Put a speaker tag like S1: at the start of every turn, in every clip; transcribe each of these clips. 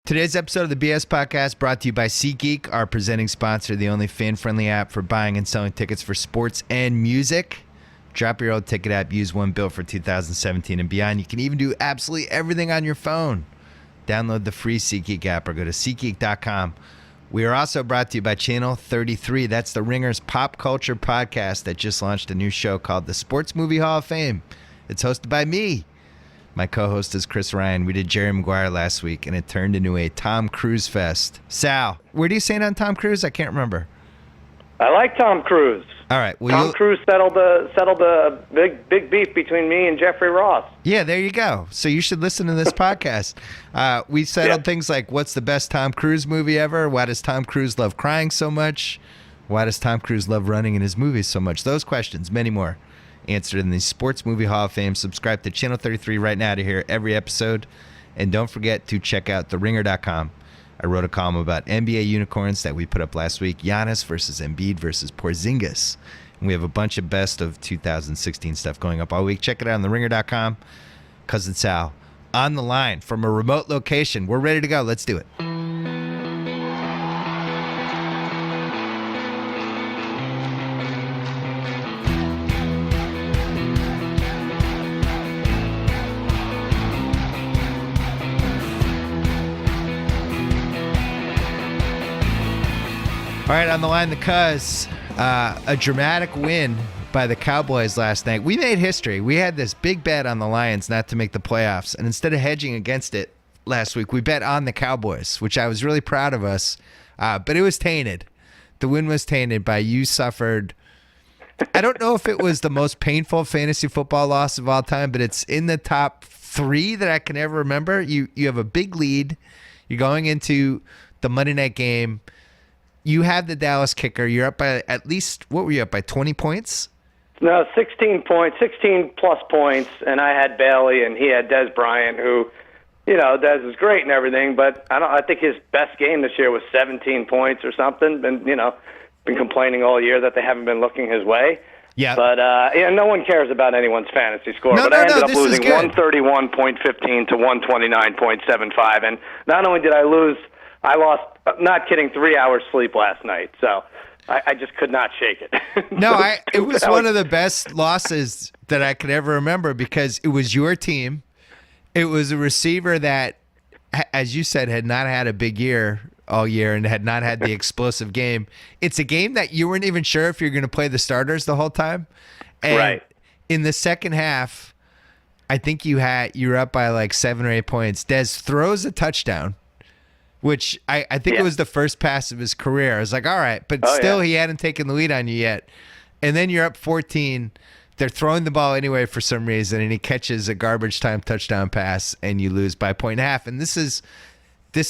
S1: Today's episode of the BS Podcast brought to you by SeatGeek, our presenting sponsor, the only fan-friendly app for buying and selling tickets for sports and music. Drop your old ticket app, use one built for 2017 and beyond. You can even do absolutely everything on your phone. Download the free SeatGeek app or go to SeatGeek.com. We are also brought to you by Channel 33. That's the Ringer's pop culture podcast that just launched a new show called the Sports Movie Hall of Fame. It's hosted by me. My co-host is Chris Ryan. We did Jerry Maguire last week, and it turned into a Tom Cruise fest. Sal, where do you stand on Tom Cruise? I can't remember.
S2: I like Tom Cruise.
S1: All right. Well,
S2: Tom Cruise settled the big beef between me and Jeffrey Ross.
S1: Yeah, there you go. So you should listen to this podcast. We settled things like, what's the best Tom Cruise movie ever? Why does Tom Cruise love crying so much? Why does Tom Cruise love running in his movies so much? Those questions, many more, answered in the Sports Movie Hall of Fame. Subscribe to Channel 33 right now to hear every episode. And don't forget to check out TheRinger.com. I wrote a column about NBA unicorns that we put up last week. Giannis versus Embiid versus Porzingis. And we have a bunch of best of 2016 stuff going up all week. Check it out on TheRinger.com. Cousin Sal on the line from a remote location. We're ready to go. Let's do it. All right, on the line, the Cuz. A dramatic win by the Cowboys last night. We made history. We had this big bet on the Lions not to make the playoffs, and instead of hedging against it last week, we bet on the Cowboys, which I was really proud of us, but it was tainted. The win was tainted by you suffered. I don't know if it was the most painful fantasy football loss of all time, but it's in the top 3 that I can ever remember. You have a big lead. You're going into the Monday night game. You have the Dallas kicker. You're up by at least, what were you up by, 20 points?
S2: No, 16 points, 16 plus points, and I had Bailey, and he had Des Bryant, who, Des is great and everything, but I think his best game this year was 17 points or something, and, been complaining all year that they haven't been looking his way.
S1: Yeah.
S2: But, no one cares about anyone's fantasy score,
S1: I
S2: ended up
S1: this
S2: losing 131.15 to 129.75, and not only did I lose, I lost, not kidding, 3 hours sleep last night. So I just could not shake it.
S1: No, it was one of the best losses that I could ever remember because it was your team. It was a receiver that, as you said, had not had a big year all year and had not had the explosive game. It's a game that you weren't even sure if you're going to play the starters the whole time. And
S2: right.
S1: In the second half, I think you were up by like 7 or 8 points. Dez throws a touchdown, which I think it was the first pass of his career. I was like, all right, but still he hadn't taken the lead on you yet. And then you're up 14. They're throwing the ball anyway for some reason, and he catches a garbage time touchdown pass, and you lose by 1.5. And this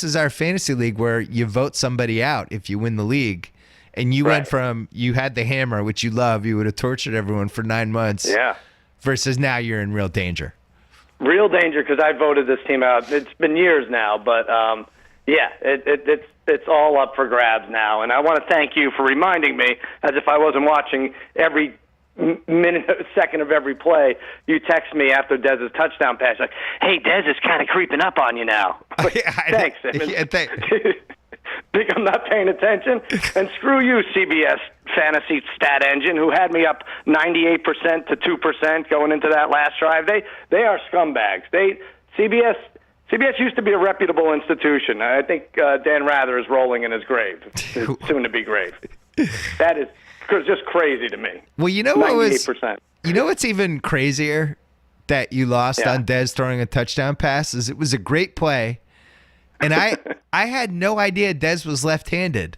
S1: is our fantasy league where you vote somebody out if you win the league. And you went from, you had the hammer, which you love, you would have tortured everyone for 9 months, versus now you're in real danger. Real danger
S2: because I voted this team out. It's been years now, but it's all up for grabs now, and I want to thank you for reminding me, as if I wasn't watching every minute, second of every play. You text me after Dez's touchdown pass, like, "Hey, Dez is kind of creeping up on you now." Like, thanks, Simmons. Think I'm not paying attention? And screw you, CBS Fantasy Stat Engine, who had me up 98% to 2% going into that last drive. They are scumbags. CBS used to be a reputable institution. I think Dan Rather is rolling in his grave, soon to be grave. That is just crazy to me.
S1: Well, you know what 98%. You know what's even crazier that you lost on Dez throwing a touchdown pass is it was a great play, and I had no idea Dez was left-handed.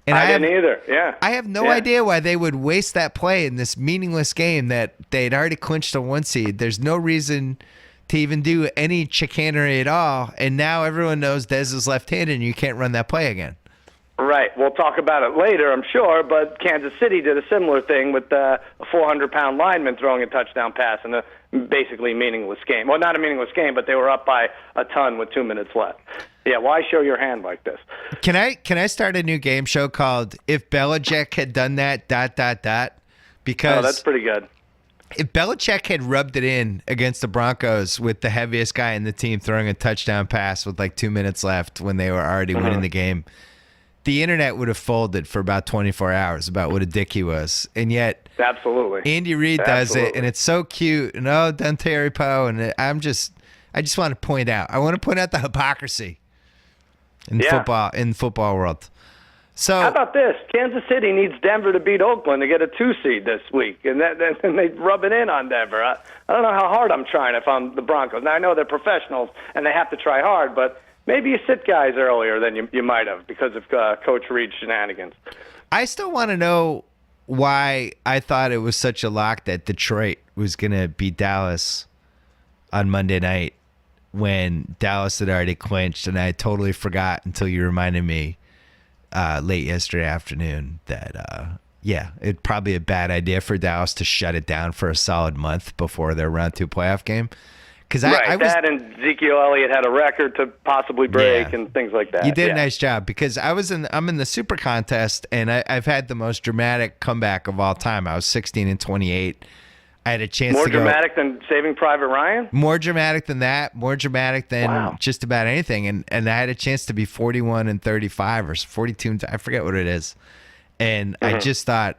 S1: And
S2: I didn't either. Yeah,
S1: I have no idea why they would waste that play in this meaningless game that they'd already clinched a 1 seed. There's no reason to even do any chicanery at all, and now everyone knows Dez is left-handed and you can't run that play again.
S2: Right. We'll talk about it later, I'm sure, but Kansas City did a similar thing with a 400-pound lineman throwing a touchdown pass in a basically meaningless game. Well, not a meaningless game, but they were up by a ton with 2 minutes left. Yeah, why show your hand like this?
S1: Can I start a new game show called If Belichick Had Done That, ... Because
S2: that's pretty good.
S1: If Belichick had rubbed it in against the Broncos with the heaviest guy in the team throwing a touchdown pass with like 2 minutes left when they were already winning the game, the internet would have folded for about 24 hours about what a dick he was. And yet,
S2: absolutely,
S1: Andy Reid does it, and it's so cute. And done Terry Poe, and I just want to point out. I want to point out the hypocrisy in football world. So
S2: how about this? Kansas City needs Denver to beat Oakland to get a 2 seed this week, and they rub it in on Denver. I don't know how hard I'm trying if I'm the Broncos. Now I know they're professionals and they have to try hard, but maybe you sit guys earlier than you might have because of Coach Reid's shenanigans.
S1: I still want to know why I thought it was such a lock that Detroit was going to beat Dallas on Monday night when Dallas had already clinched, and I totally forgot until you reminded me late yesterday afternoon that, it's probably a bad idea for Dallas to shut it down for a solid month before their round 2 playoff game.
S2: That and Ezekiel Elliott had a record to possibly break and things like that.
S1: You did a nice job because I'm in the Super Contest, and I've had the most dramatic comeback of all time. I was 16-28. I had a chance
S2: more
S1: to go.
S2: More dramatic than Saving Private Ryan?
S1: More dramatic than that. More dramatic than just about anything. And I had a chance to be 41-35 or 42. I forget what it is. And I just thought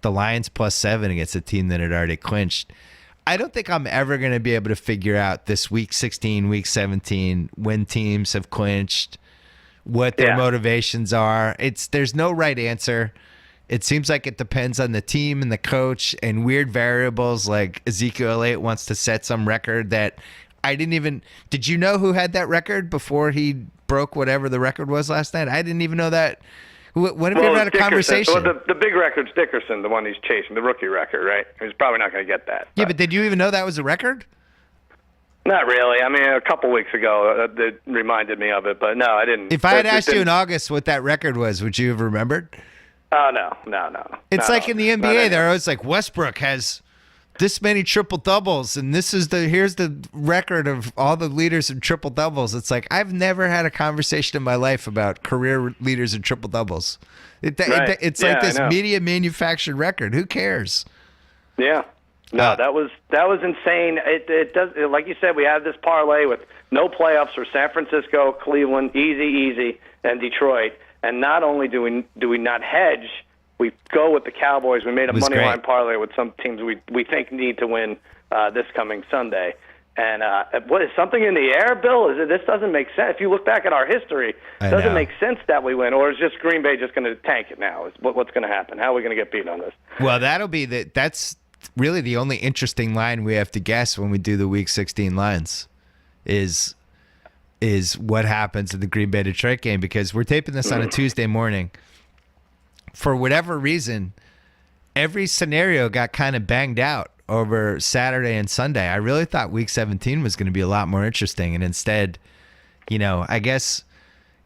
S1: the Lions +7 against a team that had already clinched. I don't think I'm ever going to be able to figure out this week 16, week 17, when teams have clinched, what their motivations are. There's no right answer. It seems like it depends on the team and the coach and weird variables like Ezekiel Elliott wants to set some record that I didn't even – did you know who had that record before he broke whatever the record was last night? I didn't even know that. When have you ever had a conversation?
S2: Well, the big record's Dickerson, the one he's chasing, the rookie record, right? He's probably not going to get that.
S1: Yeah, but did you even know that was a record?
S2: Not really. I mean, a couple weeks ago, it reminded me of it, but no, I didn't.
S1: If I had asked you in August what that record was, would you have remembered?
S2: Oh, no.
S1: It's like in the NBA, they're always like, Westbrook has this many triple doubles, and here's the record of all the leaders in triple doubles. It's like I've never had a conversation in my life about career leaders in triple doubles. It's like this media manufactured record. Who cares?
S2: Yeah. No, that was insane. It does, like you said, we had this parlay with no playoffs for San Francisco, Cleveland, easy, and Detroit. And not only do we not hedge, we go with the Cowboys. We made a money line parlay with some teams we think need to win this coming Sunday. And what is something in the air, Bill? This doesn't make sense. If you look back at our history, it doesn't make sense that we win. Or is just Green Bay just going to tank it now? What's going to happen? How are we going to get beat on this?
S1: Well, that's really the only interesting line we have to guess when we do the Week 16 lines is what happens in the Green Bay Detroit game, because we're taping this on a Tuesday morning. For whatever reason, every scenario got kind of banged out over Saturday and Sunday. I really thought Week 17 was going to be a lot more interesting, and instead, I guess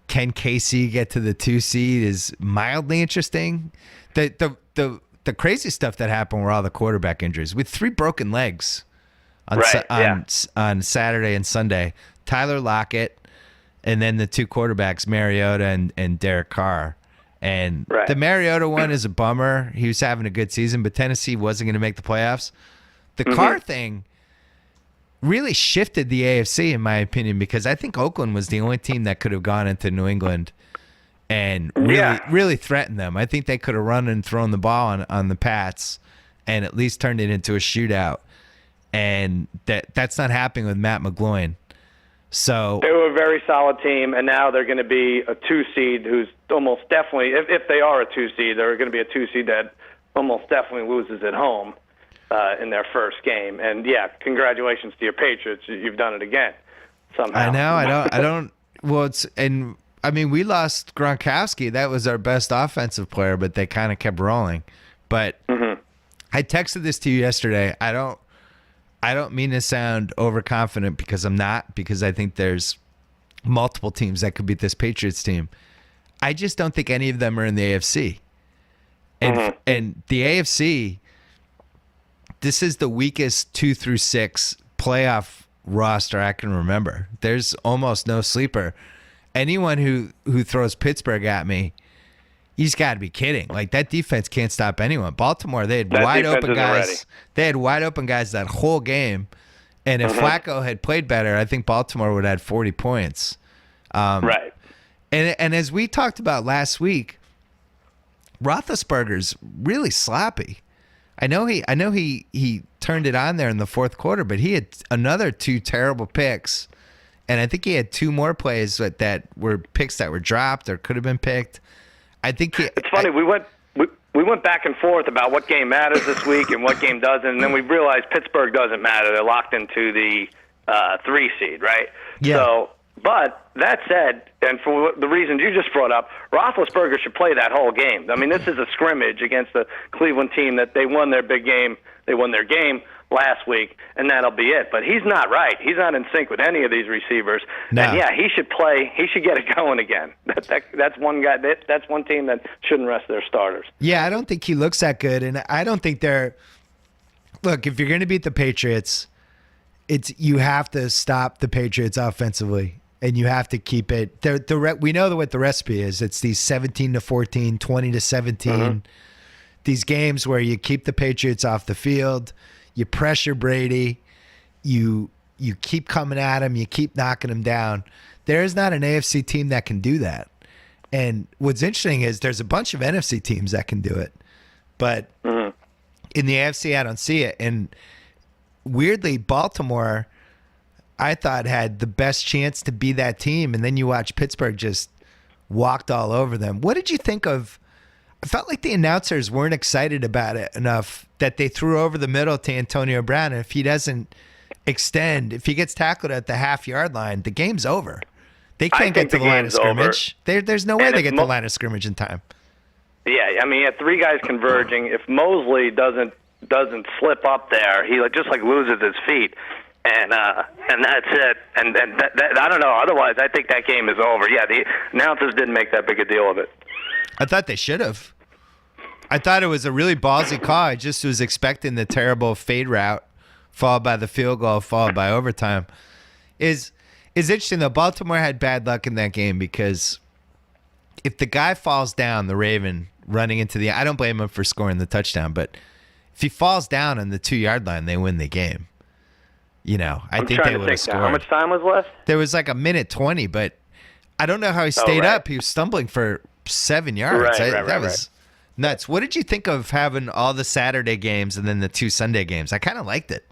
S1: can KC get to the 2 seed is mildly interesting. The crazy stuff that happened were all the quarterback injuries with 3 broken legs on Saturday and Sunday. Tyler Lockett, and then the 2 quarterbacks, Mariota and Derek Carr. And the Mariota one is a bummer. He was having a good season, but Tennessee wasn't going to make the playoffs. The Carr thing really shifted the AFC, in my opinion, because I think Oakland was the only team that could have gone into New England and really threatened them. I think they could have run and thrown the ball on the Pats and at least turned it into a shootout. And that's not happening with Matt McGloin. So
S2: they were a very solid team, and now they're going to be a 2 seed who's almost definitely, if they are a 2 seed, they're going to be a 2 seed that almost definitely loses at home in their first game. And congratulations to your Patriots. You've done it again somehow.
S1: I know. I don't. Well, we lost Gronkowski. That was our best offensive player, but they kind of kept rolling. But I texted this to you yesterday. I don't mean to sound overconfident because I'm not, because I think there's multiple teams that could beat this Patriots team. I just don't think any of them are in the AFC. And the AFC, this is the weakest 2 through 6 playoff roster I can remember. There's almost no sleeper. Anyone who throws Pittsburgh at me, You just got to be kidding. Like, that defense can't stop anyone. Baltimore, they had
S2: That
S1: wide
S2: defense
S1: open
S2: isn't
S1: guys.
S2: ready.
S1: They had wide open guys that whole game. And if Flacco had played better, I think Baltimore would have had 40 points.
S2: Right.
S1: And as we talked about last week, Roethlisberger's really sloppy. I know he turned it on there in the fourth quarter, but he had another 2 terrible picks. And I think he had 2 more plays that were picks that were dropped or could have been picked. I think
S2: it's funny. We went back and forth about what game matters this week and what game doesn't, and then we realized Pittsburgh doesn't matter. They're locked into the 3 seed, right?
S1: Yeah.
S2: So, but that said, and for the reasons you just brought up, Roethlisberger should play that whole game. I mean, this is a scrimmage against the Cleveland team that they won their big game. They won their game last week, and that'll be it. But he's not right. He's not in sync with any of these receivers.
S1: No.
S2: And yeah, he should play. He should get it going again. That's one guy. That's one team that shouldn't rest their starters.
S1: Yeah, I don't think he looks that good, and I don't think they're. Look, if you're going to beat the Patriots, you have to stop the Patriots offensively, and you have to keep it. We know what the recipe is. It's these 17-14, 20-17, these games where you keep the Patriots off the field. You pressure Brady, you keep coming at him, you keep knocking him down. There is not an AFC team that can do that. And what's interesting is there's a bunch of NFC teams that can do it. But in the AFC, I don't see it. And weirdly, Baltimore, I thought, had the best chance to be that team. And then you watch Pittsburgh just walked all over them. What did you think of? I felt like the announcers weren't excited about it enough that they threw over the middle to Antonio Brown. And if he doesn't extend, if he gets tackled at the half-yard line, the game's over. They can't get to the line of scrimmage. There's no way they get to the line of scrimmage in time.
S2: Yeah, I mean, you had 3 guys converging. If Mosley doesn't slip up there, he just loses his feet. And that's it. And that, I don't know. Otherwise, I think that game is over. Yeah, the announcers didn't make that big a deal of it.
S1: I thought they should have. I thought it was a really ballsy call. I just was expecting the terrible fade route, followed by the field goal, followed by overtime. Is interesting though. Baltimore had bad luck in that game because if the guy falls down, the Raven running into the, I don't blame him for scoring the touchdown, but if he falls down on the 2-yard line, they win the game. You know, I think they would have scored.
S2: How much time was left?
S1: There was like a minute 20, but I don't know how he stayed up. He was stumbling for 7 yards. That was nuts. What did you think of having all the Saturday games and then the 2 Sunday games? I kind of liked it.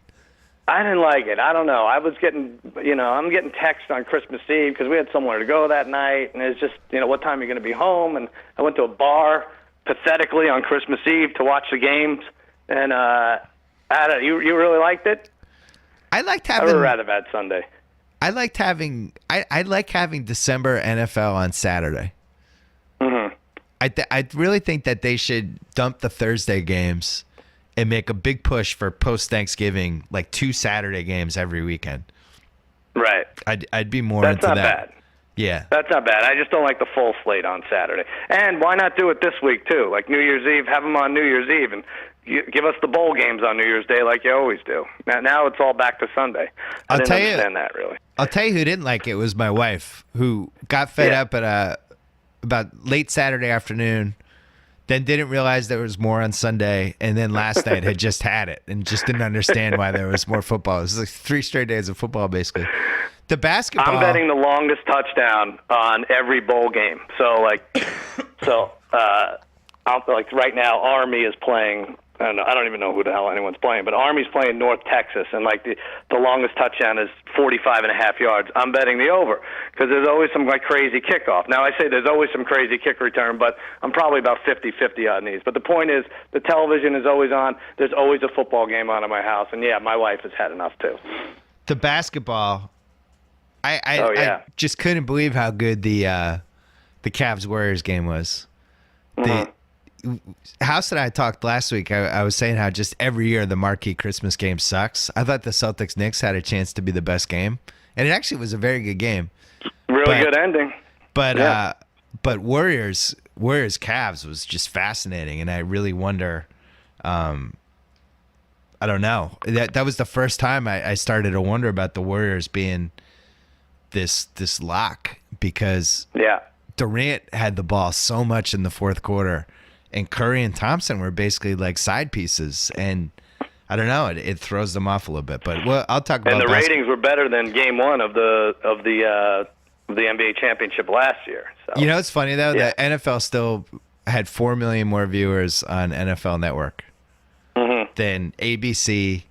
S2: I didn't like it. I don't know. I was getting, I'm getting texts on Christmas Eve because we had somewhere to go that night, and it's just, what time are you going to be home? And I went to a bar pathetically on Christmas Eve to watch the games, and you really liked it?
S1: I liked having.
S2: I would have rather had Sunday.
S1: I liked having. I like having December NFL on Saturday.
S2: Mm-hmm.
S1: I really think that they should dump the Thursday games and make a big push for post-Thanksgiving, like 2 Saturday games every weekend.
S2: Right.
S1: I'd be more
S2: into
S1: that.
S2: That's not bad.
S1: Yeah.
S2: That's not bad. I just don't like the full slate on Saturday. And why not do it this week, too? Like New Year's Eve, have them on New Year's Eve, and give us the bowl games on New Year's Day like you always do. Now it's all back to Sunday. I didn't understand that, really.
S1: I'll tell you who didn't like it was my wife, who got fed up at about late Saturday afternoon, then didn't realize there was more on Sunday, and then last night had just had it and just didn't understand why there was more football. It was like 3 straight days of football, basically. The basketball.
S2: I'm betting the longest touchdown on every bowl game. So right now, Army is playing. I don't even know who the hell anyone's playing, but Army's playing North Texas, and the longest touchdown is 45.5 yards. I'm betting the over because there's always some crazy kickoff. Now I say there's always some crazy kick return, but I'm probably about 50-50 on these. But the point is, the television is always on. There's always a football game on in my house, and yeah, my wife has had enough too.
S1: The basketball, I just couldn't believe how good the Cavs Warriors game was.
S2: Mm-hmm.
S1: House and I talked last week. I was saying how just every year the marquee Christmas game sucks. I thought the Celtics Knicks had a chance to be the best game, and it actually was a very good game.
S2: Really good ending.
S1: But Warriors Cavs was just fascinating, and I really wonder. I don't know. That was the first time I started to wonder about the Warriors being this lock because Durant had the ball so much in the fourth quarter, and Curry and Thompson were basically like side pieces. And I don't know, it throws them off a little bit. But I'll talk about.
S2: And the ratings were better than Game 1 of the NBA championship last year. So.
S1: You know, it's funny though
S2: Yeah.
S1: that NFL still had 4 million more viewers on NFL Network than ABC.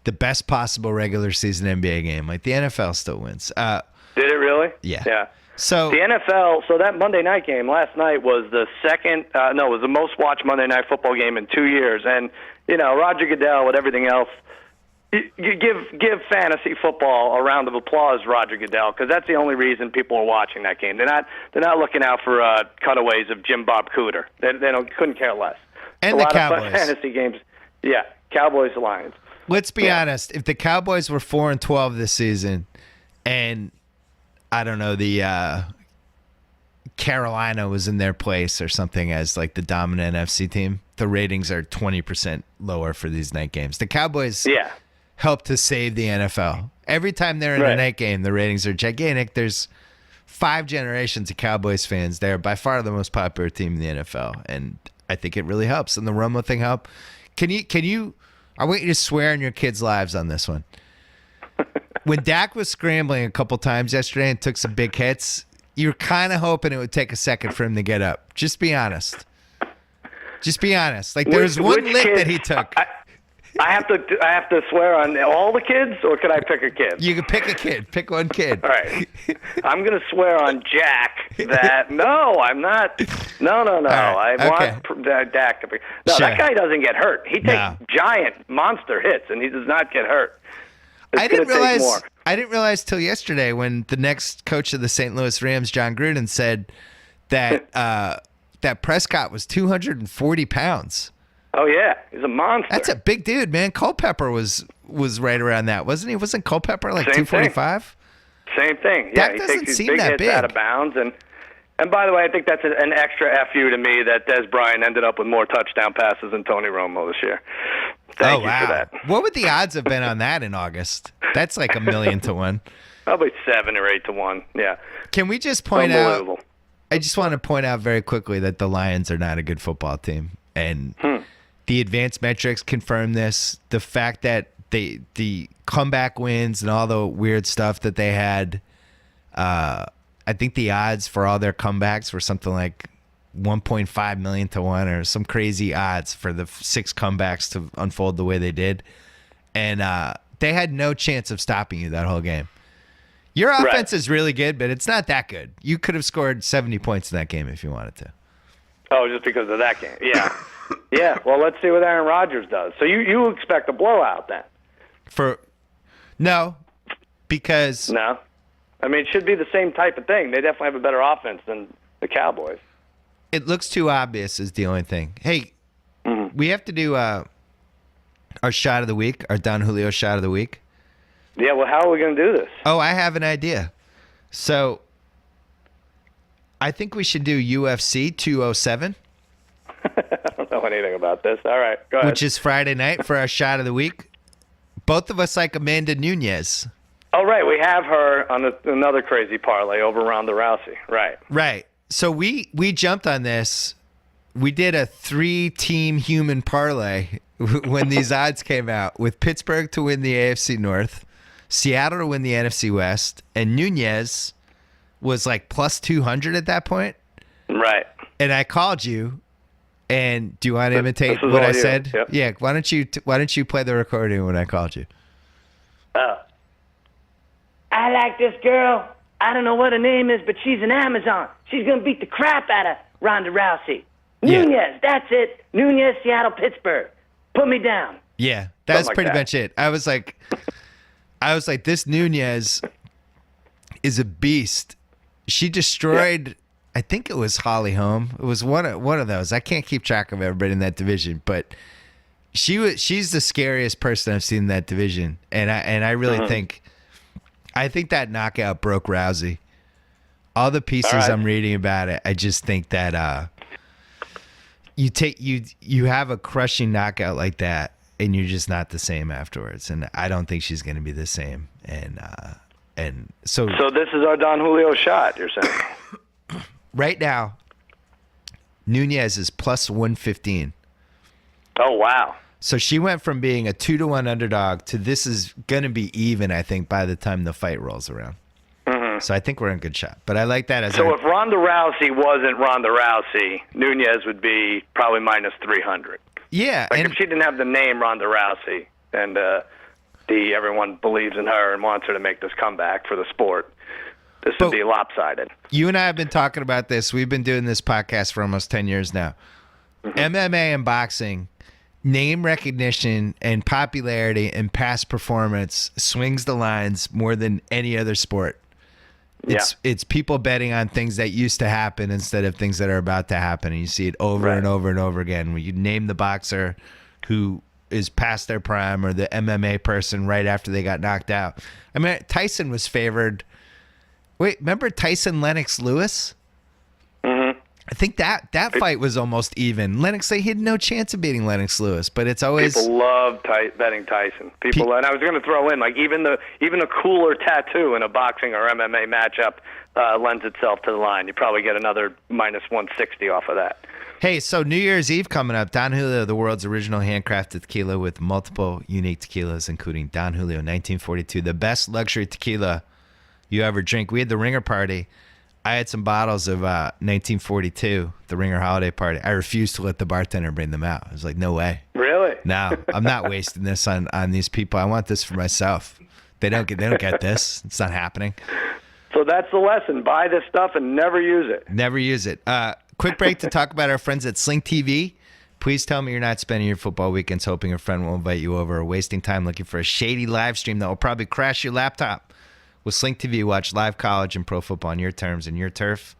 S1: The best possible regular season NBA game. Like the NFL still wins.
S2: Did it really?
S1: Yeah.
S2: Yeah.
S1: So
S2: the NFL. So that Monday night game last night was the second. It was the most watched Monday night football game in 2 years. And Roger Goodell with everything else. You give fantasy football a round of applause, Roger Goodell, because that's the only reason people are watching that game. They're not looking out for cutaways of Jim Bob Cooter. They couldn't care less.
S1: And
S2: a
S1: the
S2: lot
S1: Cowboys.
S2: Of fantasy games. Yeah, Cowboys Lions.
S1: Let's be honest. If the Cowboys were 4-12 this season, and I don't know, the Carolina was in their place or something as like the dominant NFC team, the ratings are 20% lower for these night games. The Cowboys help to save the NFL. Every time they're in a night game, the ratings are gigantic. There's 5 generations of Cowboys fans. They're by far the most popular team in the NFL, and I think it really helps. And the Romo thing helped. Can you? I want you to swear on your kids' lives on this one. When Dak was scrambling a couple times yesterday and took some big hits, you were kind of hoping it would take a second for him to get up. Just be honest. Just be honest. Like there was one lick that he took.
S2: I have to swear on all the kids, or could I pick a kid?
S1: You can pick a kid. Pick one kid.
S2: All right. I'm going to swear on Jack that no, I'm not. No.
S1: Right,
S2: I want Dak to be. No,
S1: Sure.
S2: that guy doesn't get hurt. He takes giant monster hits, and he does not get hurt.
S1: I didn't realize till yesterday when the next coach of the St. Louis Rams, John Gruden, said that that Prescott was 240 pounds.
S2: Oh yeah, he's a monster.
S1: That's a big dude, man. Culpepper was right around that, wasn't he? Wasn't Culpepper like
S2: Same
S1: 245?
S2: Same thing.
S1: That
S2: he
S1: doesn't
S2: takes these
S1: seem
S2: big
S1: that
S2: hits
S1: big.
S2: out of bounds, and by the way, I think that's an extra FU to me that Des Bryant ended up with more touchdown passes than Tony Romo this year. Thank you for that.
S1: What would the odds have been on that in August? That's like 1,000,000 to 1.
S2: Probably 7 or 8 to 1. Yeah.
S1: Can we just point out?
S2: Unbelievable.
S1: I just want to point out very quickly that the Lions are not a good football team, and the advanced metrics confirm this. The fact that the comeback wins and all the weird stuff that they had, I think the odds for all their comebacks were something like 1.5 million to 1 or some crazy odds for the 6 comebacks to unfold the way they did. And they had no chance of stopping you that whole game. Your offense is really good, but it's not that good. You could have scored 70 points in that game if you wanted to.
S2: Oh, just because of that game. Yeah. Yeah. Well, let's see what Aaron Rodgers does. So you expect a blowout then?
S1: No, because
S2: No. I mean, it should be the same type of thing. They definitely have a better offense than the Cowboys.
S1: it looks too obvious is the only thing. Hey, we have to do our shot of the week, our Don Julio shot of the week.
S2: Yeah, well, how are we going to do this?
S1: Oh, I have an idea. So I think we should do UFC 207.
S2: I don't know anything about this. All right, go ahead.
S1: Which is Friday night for our shot of the week. Both of us like Amanda Nunes.
S2: Oh, right. We have her on another crazy parlay over Ronda Rousey. Right.
S1: Right. So we jumped on this. We did a 3-team human parlay when these odds came out, with Pittsburgh to win the AFC North, Seattle to win the NFC West, and Nunes was like plus 200 at that point.
S2: Right.
S1: And I called you. And do you want to imitate what I said?
S2: Yep.
S1: Yeah. Why don't you play the recording when I called you?
S3: I like this girl. I don't know what her name is, but she's an Amazon. She's going to beat the crap out of Ronda Rousey.
S1: Yeah.
S3: Nunes, that's it. Nunes, Seattle, Pittsburgh. Put me down.
S1: Yeah, that's
S2: like
S1: pretty
S2: that.
S1: much it. I was like, this Nunes is a beast. She destroyed. I think it was Holly Holm. It was one of those. I can't keep track of everybody in that division, but she's the scariest person I've seen in that division, and I really think that knockout broke Rousey. All the pieces I'm reading about it, I just think that you have a crushing knockout like that, and you're just not the same afterwards. And I don't think she's going to be the same. And so
S2: So this is our Don Julio shot, you're saying?
S1: right now, Nunez is plus 115.
S2: Oh, wow.
S1: So she went from being a 2-1 underdog to this is going to be even, I think, by the time the fight rolls around. So I think we're in good shot. But I like that as
S2: So if Ronda Rousey wasn't Ronda Rousey, Nunez would be probably minus 300.
S1: Yeah.
S2: Like
S1: and
S2: if she didn't have the name Ronda Rousey and everyone believes in her and wants her to make this comeback for the sport, this would be lopsided.
S1: You and I have been talking about this. We've been doing this podcast for almost 10 years now. MMA and boxing, name recognition and popularity and past performance swings the lines more than any other sport. It's people betting on things that used to happen instead of things that are about to happen. And you see it over and over and over again. When you name the boxer who is past their prime or the MMA person right after they got knocked out. I mean, Tyson was favored. Wait, remember Tyson Lennox Lewis?
S2: Mm-hmm.
S1: I think that fight was almost even. Lennox, he had no chance of beating Lennox Lewis, but it's always
S2: people love betting Tyson. And I was going to throw in like even a cooler tattoo in a boxing or MMA matchup lends itself to the line. You probably get another minus 160 off of that.
S1: Hey, so New Year's Eve coming up. Don Julio, the world's original handcrafted tequila with multiple unique tequilas, including Don Julio 1942, the best luxury tequila you ever drink. We had the Ringer party. I had some bottles of 1942, the Ringer holiday party. I refused to let the bartender bring them out. I was like, no way.
S2: Really?
S1: No, I'm not wasting this on these people. I want this for myself. They don't get this. It's not happening.
S2: So that's the lesson. Buy this stuff and never use it.
S1: Never use it. Quick break to talk about our friends at Sling TV. Please tell me you're not spending your football weekends hoping a friend will invite you over or wasting time looking for a shady live stream that will probably crash your laptop. With Sling TV, watch live college and pro football on your terms and your turf.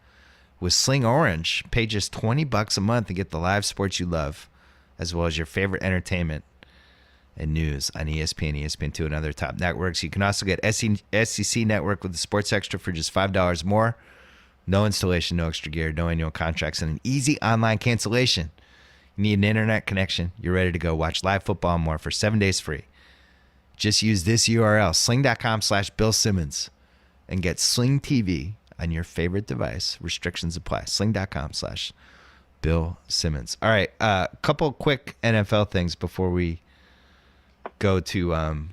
S1: With Sling Orange, pay just $20 a month and get the live sports you love, as well as your favorite entertainment and news on ESPN, ESPN2, and other top networks. You can also get SEC Network with the Sports Extra for just $5 more. No installation, no extra gear, no annual contracts, and an easy online cancellation. You need an internet connection. You're ready to go. Watch live football and more for 7 days free. Just use this URL, sling.com/Bill Simmons, and get Sling TV on your favorite device. Restrictions apply. Sling.com/Bill Simmons. All right, a couple quick NFL things before we go to
S2: the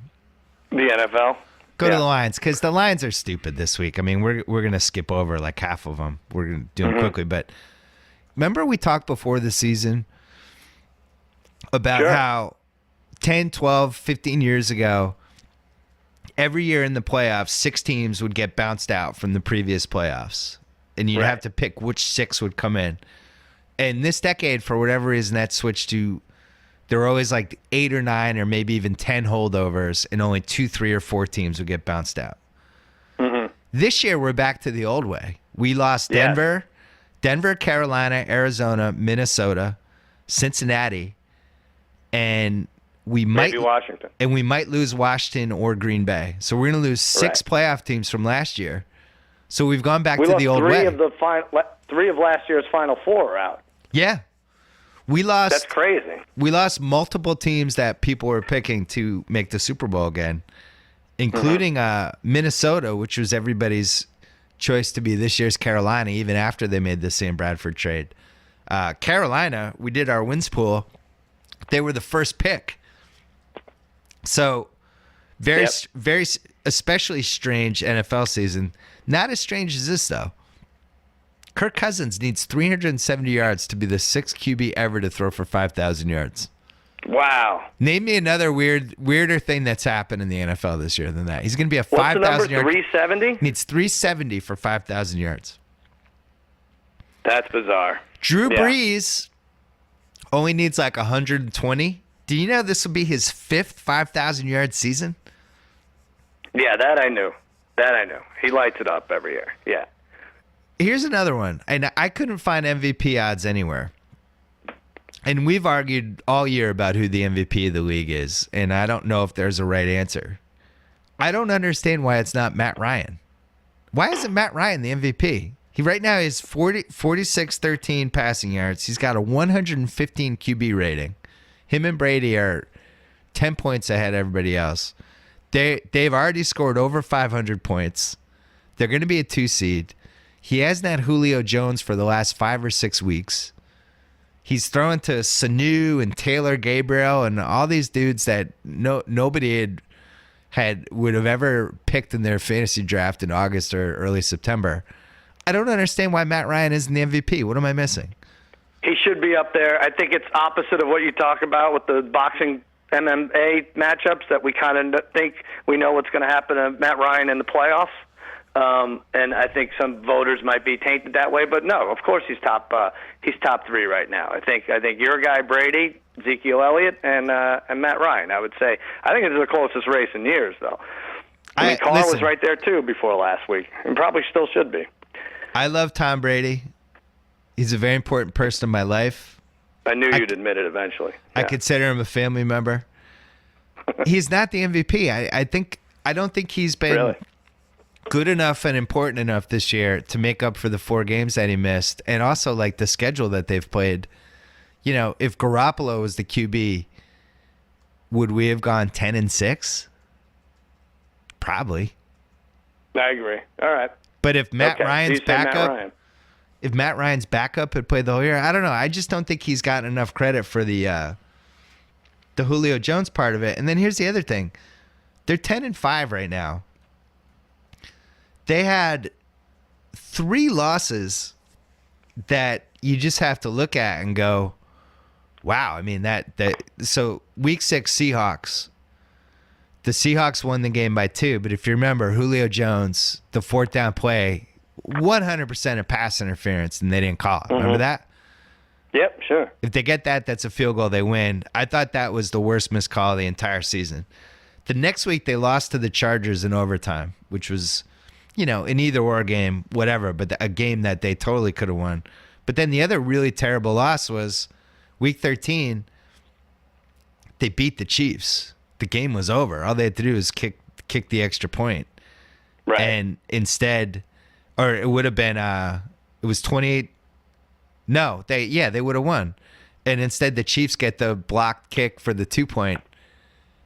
S2: NFL.
S1: Go to the Lions, because the Lions are stupid this week. I mean, we're gonna skip over like half of them. We're gonna do them quickly, but remember we talked before the season about how 10, 12, 15 years ago, every year in the playoffs, 6 teams would get bounced out from the previous playoffs. And you'd have to pick which 6 would come in. And this decade, for whatever reason, that switched to, there were always like 8 or 9 or maybe even 10 holdovers, and only 2, 3, or 4 teams would get bounced out. This year, we're back to the old way. We lost Denver, Carolina, Arizona, Minnesota, Cincinnati, and we might
S2: Washington.
S1: And we might lose Washington or Green Bay. So we're going to lose 6 playoff teams from last year. So we've gone back to the old way.
S2: 3 of last year's Final 4 are out.
S1: Yeah. That's
S2: crazy.
S1: We lost multiple teams that people were picking to make the Super Bowl again, including Minnesota, which was everybody's choice to be this year's Carolina, even after they made the Sam Bradford trade. Carolina, we did our wins pool. They were the first pick. So, very, especially strange NFL season. Not as strange as this, though. Kirk Cousins needs 370 yards to be the 6th QB ever to throw for 5,000 yards.
S2: Wow.
S1: Name me another weirder thing that's happened in the NFL this year than that. He's going to be a 5,000 yard.
S2: 370?
S1: Needs 370 for 5,000 yards.
S2: That's bizarre.
S1: Drew Brees only needs like 120. Do you know this will be his 5th 5,000 yard season?
S2: Yeah, that I knew. He lights it up every year. Yeah.
S1: Here's another one. And I couldn't find MVP odds anywhere. And we've argued all year about who the MVP of the league is. And I don't know if there's a right answer. I don't understand why it's not Matt Ryan. Why isn't Matt Ryan the MVP? He right now is 46-13 passing yards. He's got a 115 QB rating. Him and Brady are 10 points ahead of everybody else. They've already scored over 500 points. They're going to be a 2 seed. He hasn't had Julio Jones for the last 5 or 6 weeks. He's throwing to Sanu and Taylor Gabriel and all these dudes that nobody would have ever picked in their fantasy draft in August or early September. I don't understand why Matt Ryan isn't the MVP. What am I missing?
S2: He should be up there. I think it's opposite of what you talk about with the boxing MMA matchups, that we kind of think we know what's going to happen to Matt Ryan in the playoffs. And I think some voters might be tainted that way, but no, of course he's top 3 right now. I think your guy Brady, Ezekiel Elliott, and Matt Ryan. I would say I think it's the closest race in years, though. I mean, Carr was right there too before last week, and probably still should be.
S1: I love Tom Brady. He's a very important person in my life.
S2: I knew you'd admit it eventually. Yeah.
S1: I consider him a family member. He's not the MVP. I don't think he's been
S2: really
S1: good enough and important enough this year to make up for the 4 games that he missed, and also like the schedule that they've played. You know, if Garoppolo was the QB, would we have gone 10-6? Probably.
S2: I agree. All right.
S1: But if Matt Ryan's backup,
S2: Matt Ryan.
S1: had played the whole year, I don't know. I just don't think he's gotten enough credit for the Julio Jones part of it. And then here's the other thing: they're 10-5 right now. They had 3 losses that you just have to look at and go, wow. I mean, so week 6 Seahawks. The Seahawks won the game by 2, but if you remember, Julio Jones, the 4th down play, 100% of pass interference, and they didn't call it. Remember that?
S2: Yep, sure.
S1: If they get that, that's a field goal. They win. I thought that was the worst missed call of the entire season. The next week, they lost to the Chargers in overtime, which was, you know, an either-or game, whatever, but a game that they totally could have won. But then the other really terrible loss was week 13, they beat the Chiefs. The game was over. All they had to do was kick the extra point.
S2: Right.
S1: And instead, or it would have been, it was 28. No, they would have won. And instead the Chiefs get the blocked kick for the 2-point.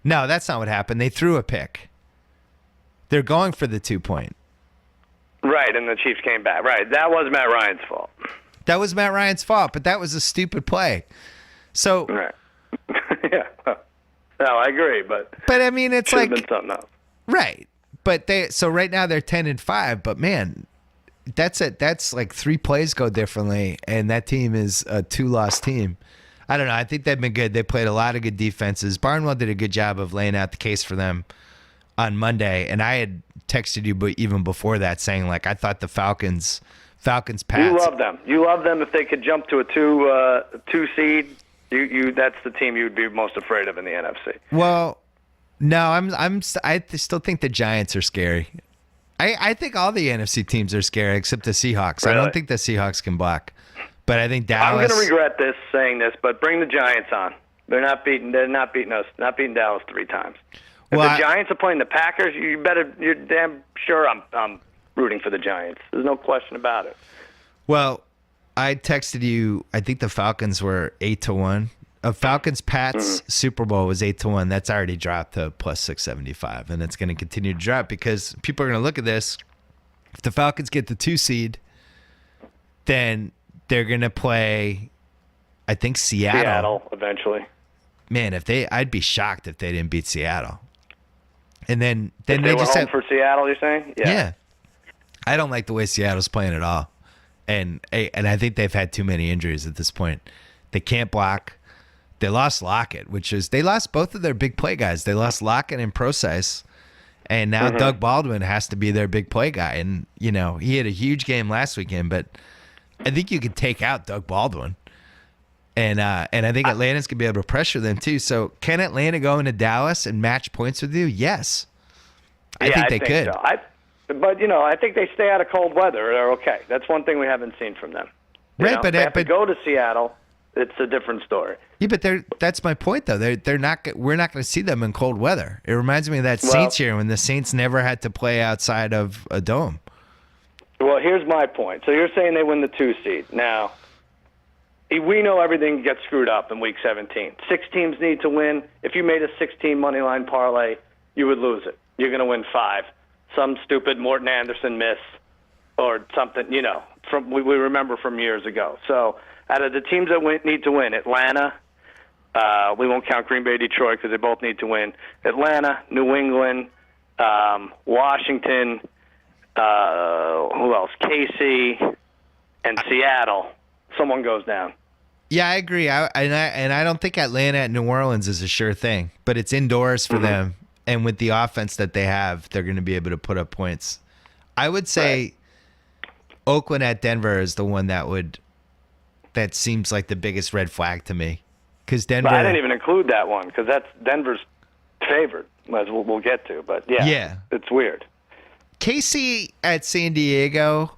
S1: No, that's not what happened. They threw a pick. They're going for the 2-point.
S2: Right, and the Chiefs came back. Right, that was Matt Ryan's fault.
S1: That was Matt Ryan's fault, but that was a stupid play. So,
S2: right. Yeah. No, I agree, but
S1: I mean, it's like
S2: been something else.
S1: Right. But so right now they're 10-5, but man, that's it. That's like 3 plays go differently, and that team is a 2-loss team. I don't know. I think they've been good. They played a lot of good defenses. Barnwell did a good job of laying out the case for them on Monday, and I had texted you even before that saying, like, I thought the Falcons Pats.
S2: You love them. You love them if they could jump to a 2 seed. You that's the team you would be most afraid of in the NFC.
S1: Well, no, I still think the Giants are scary. I think all the NFC teams are scary except the Seahawks.
S2: Really?
S1: I don't think the Seahawks can block. But I think Dallas.
S2: I'm going to regret saying this, but bring the Giants on. They're not beating us. Not beating Dallas 3 times. If the Giants are playing the Packers, you're damn sure I'm rooting for the Giants. There's no question about it.
S1: Well, I texted you. I think the Falcons were 8-1. Falcons Pats Super Bowl was 8-1. That's already dropped to plus 675, and it's going to continue to drop because people are going to look at this. If the Falcons get the 2 seed, then they're going to play, I think, Seattle.
S2: Seattle eventually.
S1: Man, I'd be shocked if they didn't beat Seattle. And then
S2: if they just home for Seattle. You're saying?
S1: Yeah. I don't like the way Seattle's playing at all. And I think they've had too many injuries at this point. They can't block. They lost Lockett, they lost both of their big play guys. They lost Lockett and Procise, and now Doug Baldwin has to be their big play guy. And, you know, he had a huge game last weekend, but I think you could take out Doug Baldwin. And I think Atlanta's going to be able to pressure them too. So can Atlanta go into Dallas and match points with you? Yes. I think they could.
S2: So. But, you know, I think they stay out of cold weather. They're okay. That's one thing we haven't seen from them.
S1: Right,
S2: but they have to go to Seattle. It's a different story.
S1: Yeah, but that's my point, though. They're not. We're not going to see them in cold weather. It reminds me of that Saints year when the Saints never had to play outside of a dome.
S2: Well, here's my point. So you're saying they win the 2 seed. Now, we know everything gets screwed up in Week 17. 6 teams need to win. If you made a 16 money line parlay, you would lose it. You're going to win 5. Some stupid Morton Anderson miss. or something, from we remember from years ago. So out of the teams that need to win, Atlanta, we won't count Green Bay, Detroit because they both need to win. Atlanta, New England, Washington, who else? KC, and Seattle. Someone goes down.
S1: Yeah, I agree. I don't think Atlanta at New Orleans is a sure thing, but it's indoors for them, and with the offense that they have, they're going to be able to put up points. I would say Oakland at Denver is the one that seems like the biggest red flag to me, because Denver.
S2: But I didn't even include that one because that's Denver's favored, as we'll get to. But yeah, it's weird.
S1: KC at San Diego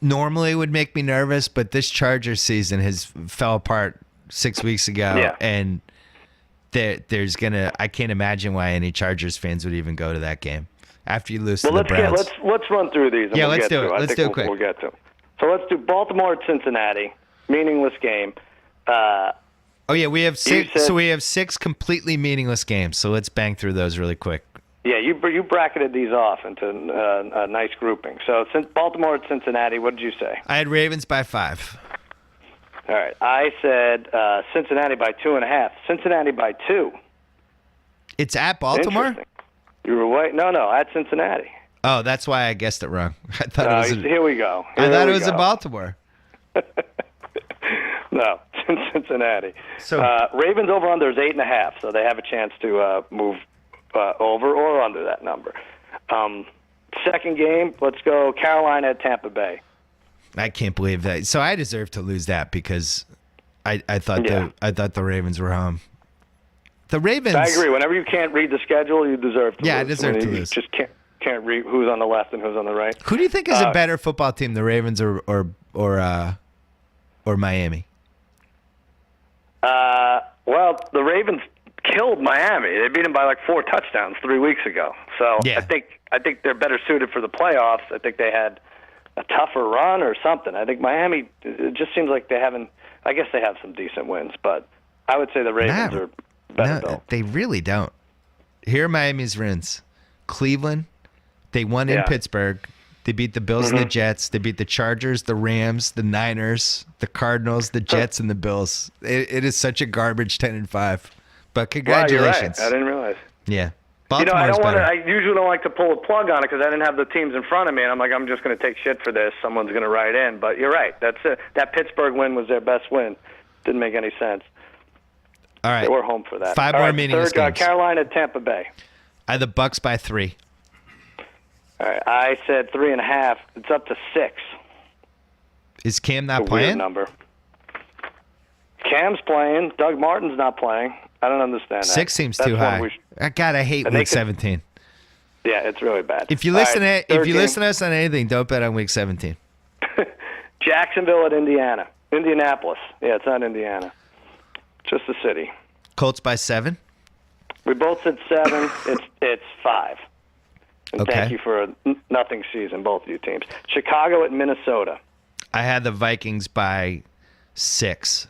S1: normally would make me nervous, but this Chargers season has fell apart 6 weeks ago, and I can't imagine why any Chargers fans would even go to that game after you lose to the Browns.
S2: Let's run through these. And
S1: let's do it. Let's do it quick.
S2: We'll get to them. So let's do Baltimore at Cincinnati, meaningless game.
S1: We have six. So we have 6 completely meaningless games. So let's bang through those really quick.
S2: Yeah, you bracketed these off into a nice grouping. So since Baltimore at Cincinnati, what did you say?
S1: I had Ravens by 5.
S2: All right, I said Cincinnati by 2.5. Cincinnati by 2.
S1: It's at Baltimore?
S2: You were right. No, at Cincinnati.
S1: Oh, that's why I guessed it wrong. I thought it was.
S2: Here we go.
S1: I thought it was in Baltimore.
S2: No, Cincinnati.
S1: So
S2: Ravens over under is 8.5, so they have a chance to move over or under that number. Second game, let's go Carolina at Tampa Bay.
S1: I can't believe that. So I deserve to lose that because I thought the Ravens were home. The Ravens.
S2: I agree. Whenever you can't read the schedule, you deserve to lose.
S1: Yeah, I deserve to lose.
S2: You just can't read who's on the left and who's on the right.
S1: Who do you think is a better football team, the Ravens or Miami?
S2: Well, the Ravens killed Miami. They beat them by like 4 touchdowns 3 weeks ago. So
S1: yeah.
S2: I think they're better suited for the playoffs. I think they had a tougher run or something. I think Miami, it just seems like they haven't. I guess they have some decent wins, but I would say the Ravens are better built.
S1: They really don't. Here are Miami's wins. Cleveland, they won in Pittsburgh. They beat the Bills and the Jets. They beat the Chargers, the Rams, the Niners, the Cardinals, the Jets, and the Bills. It is such a garbage 10-5. But congratulations.
S2: Wow, you're right. I didn't realize.
S1: Yeah.
S2: I usually don't like to pull a plug on it because I didn't have the teams in front of me, and I'm like, I'm just going to take shit for this. Someone's going to write in. But you're right. That's it. That Pittsburgh win was their best win. Didn't make any sense.
S1: All right.
S2: They were home for that.
S1: 5 more meaningless games.
S2: Carolina, Tampa Bay.
S1: I had the Bucks by 3.
S2: All right. I said 3.5. It's up to 6.
S1: Is Cam not
S2: It's a
S1: playing?
S2: Weird number. Cam's playing. Doug Martin's not playing. I don't understand that.
S1: 6 seems too high. I hate week 17.
S2: Yeah, it's really bad.
S1: If you listen to us on anything, don't bet on week 17.
S2: Jacksonville at Indianapolis. Yeah, it's not Indiana. Just the city.
S1: Colts by 7.
S2: We both said 7. It's 5. And
S1: Okay.
S2: thank you for a nothing season, both of you teams. Chicago at Minnesota.
S1: I had the Vikings by 6.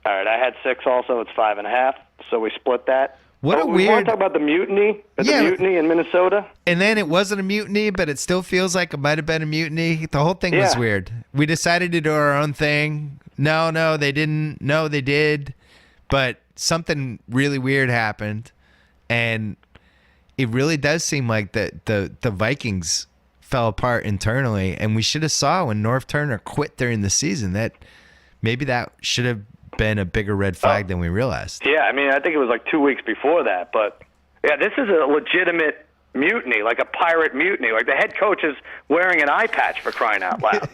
S2: All right, I had 6 also. It's 5.5. So we split that.
S1: What a
S2: We
S1: weird.
S2: want to talk about the mutiny. The mutiny in Minnesota.
S1: And then it wasn't a mutiny, but it still feels like it might have been a mutiny. The whole thing was weird. We decided to do our own thing. No, they didn't. No, they did. But something really weird happened, and it really does seem like the Vikings fell apart internally, and we should have saw when North Turner quit during the season that maybe that should have been a bigger red flag than we realized.
S2: Yeah, I mean, I think it was like 2 weeks before that. But, yeah, this is a legitimate mutiny, like a pirate mutiny. Like the head coach is wearing an eye patch, for crying out loud.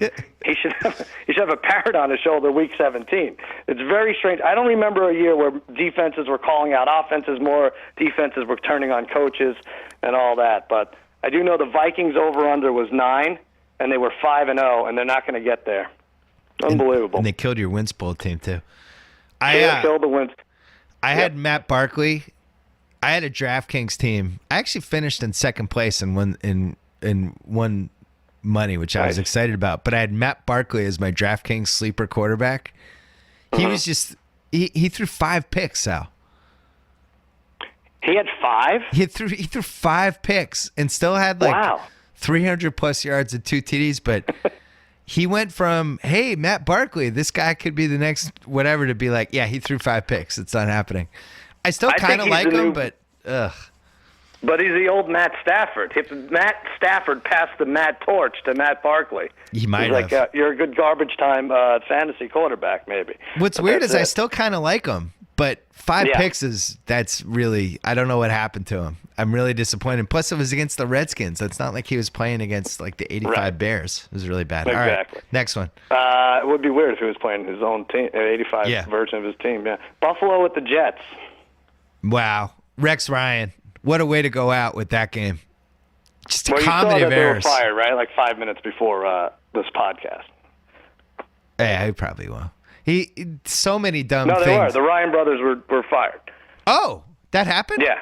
S2: He should have a parrot on his shoulder week 17. It's very strange. I don't remember a year where defenses were calling out offenses more, defenses were turning on coaches and all that. But I do know the Vikings over-under was 9, and they were 5-0, and they're not going to get there. Unbelievable.
S1: And they killed your Wins Bowl team, too.
S2: Killed the wins.
S1: I had Matt Barkley. I had a DraftKings team. I actually finished in second place and won money, which I was excited about. But I had Matt Barkley as my DraftKings sleeper quarterback. He was just he threw 5 picks, Sal.
S2: He had 5?
S1: He threw 5 picks and still had 300 plus yards and 2 TDs, but he went from, hey, Matt Barkley, this guy could be the next whatever, to be like, yeah, he threw 5 picks. It's not happening. I still kind of like him, but ugh.
S2: But he's the old Matt Stafford. If Matt Stafford passed the Matt torch to Matt Barkley,
S1: he might
S2: have.
S1: Like,
S2: you're a good garbage time fantasy quarterback, maybe.
S1: What's weird is I still kind of like him, but 5 picks that's really, I don't know what happened to him. I'm really disappointed. Plus, it was against the Redskins. It's not like he was playing against like the 85 Bears. It was really bad.
S2: Exactly.
S1: All right, next one.
S2: It would be weird if he was playing his own team, 85 version of his team. Yeah, Buffalo with the Jets.
S1: Wow, Rex Ryan. What a way to go out with that game. Just a comedy
S2: you saw
S1: of
S2: that
S1: errors.
S2: They were fired, right? Like 5 minutes before this podcast.
S1: Yeah, he probably will. So many dumb things.
S2: No, they were. The Ryan brothers were fired.
S1: Oh, that happened?
S2: Yeah.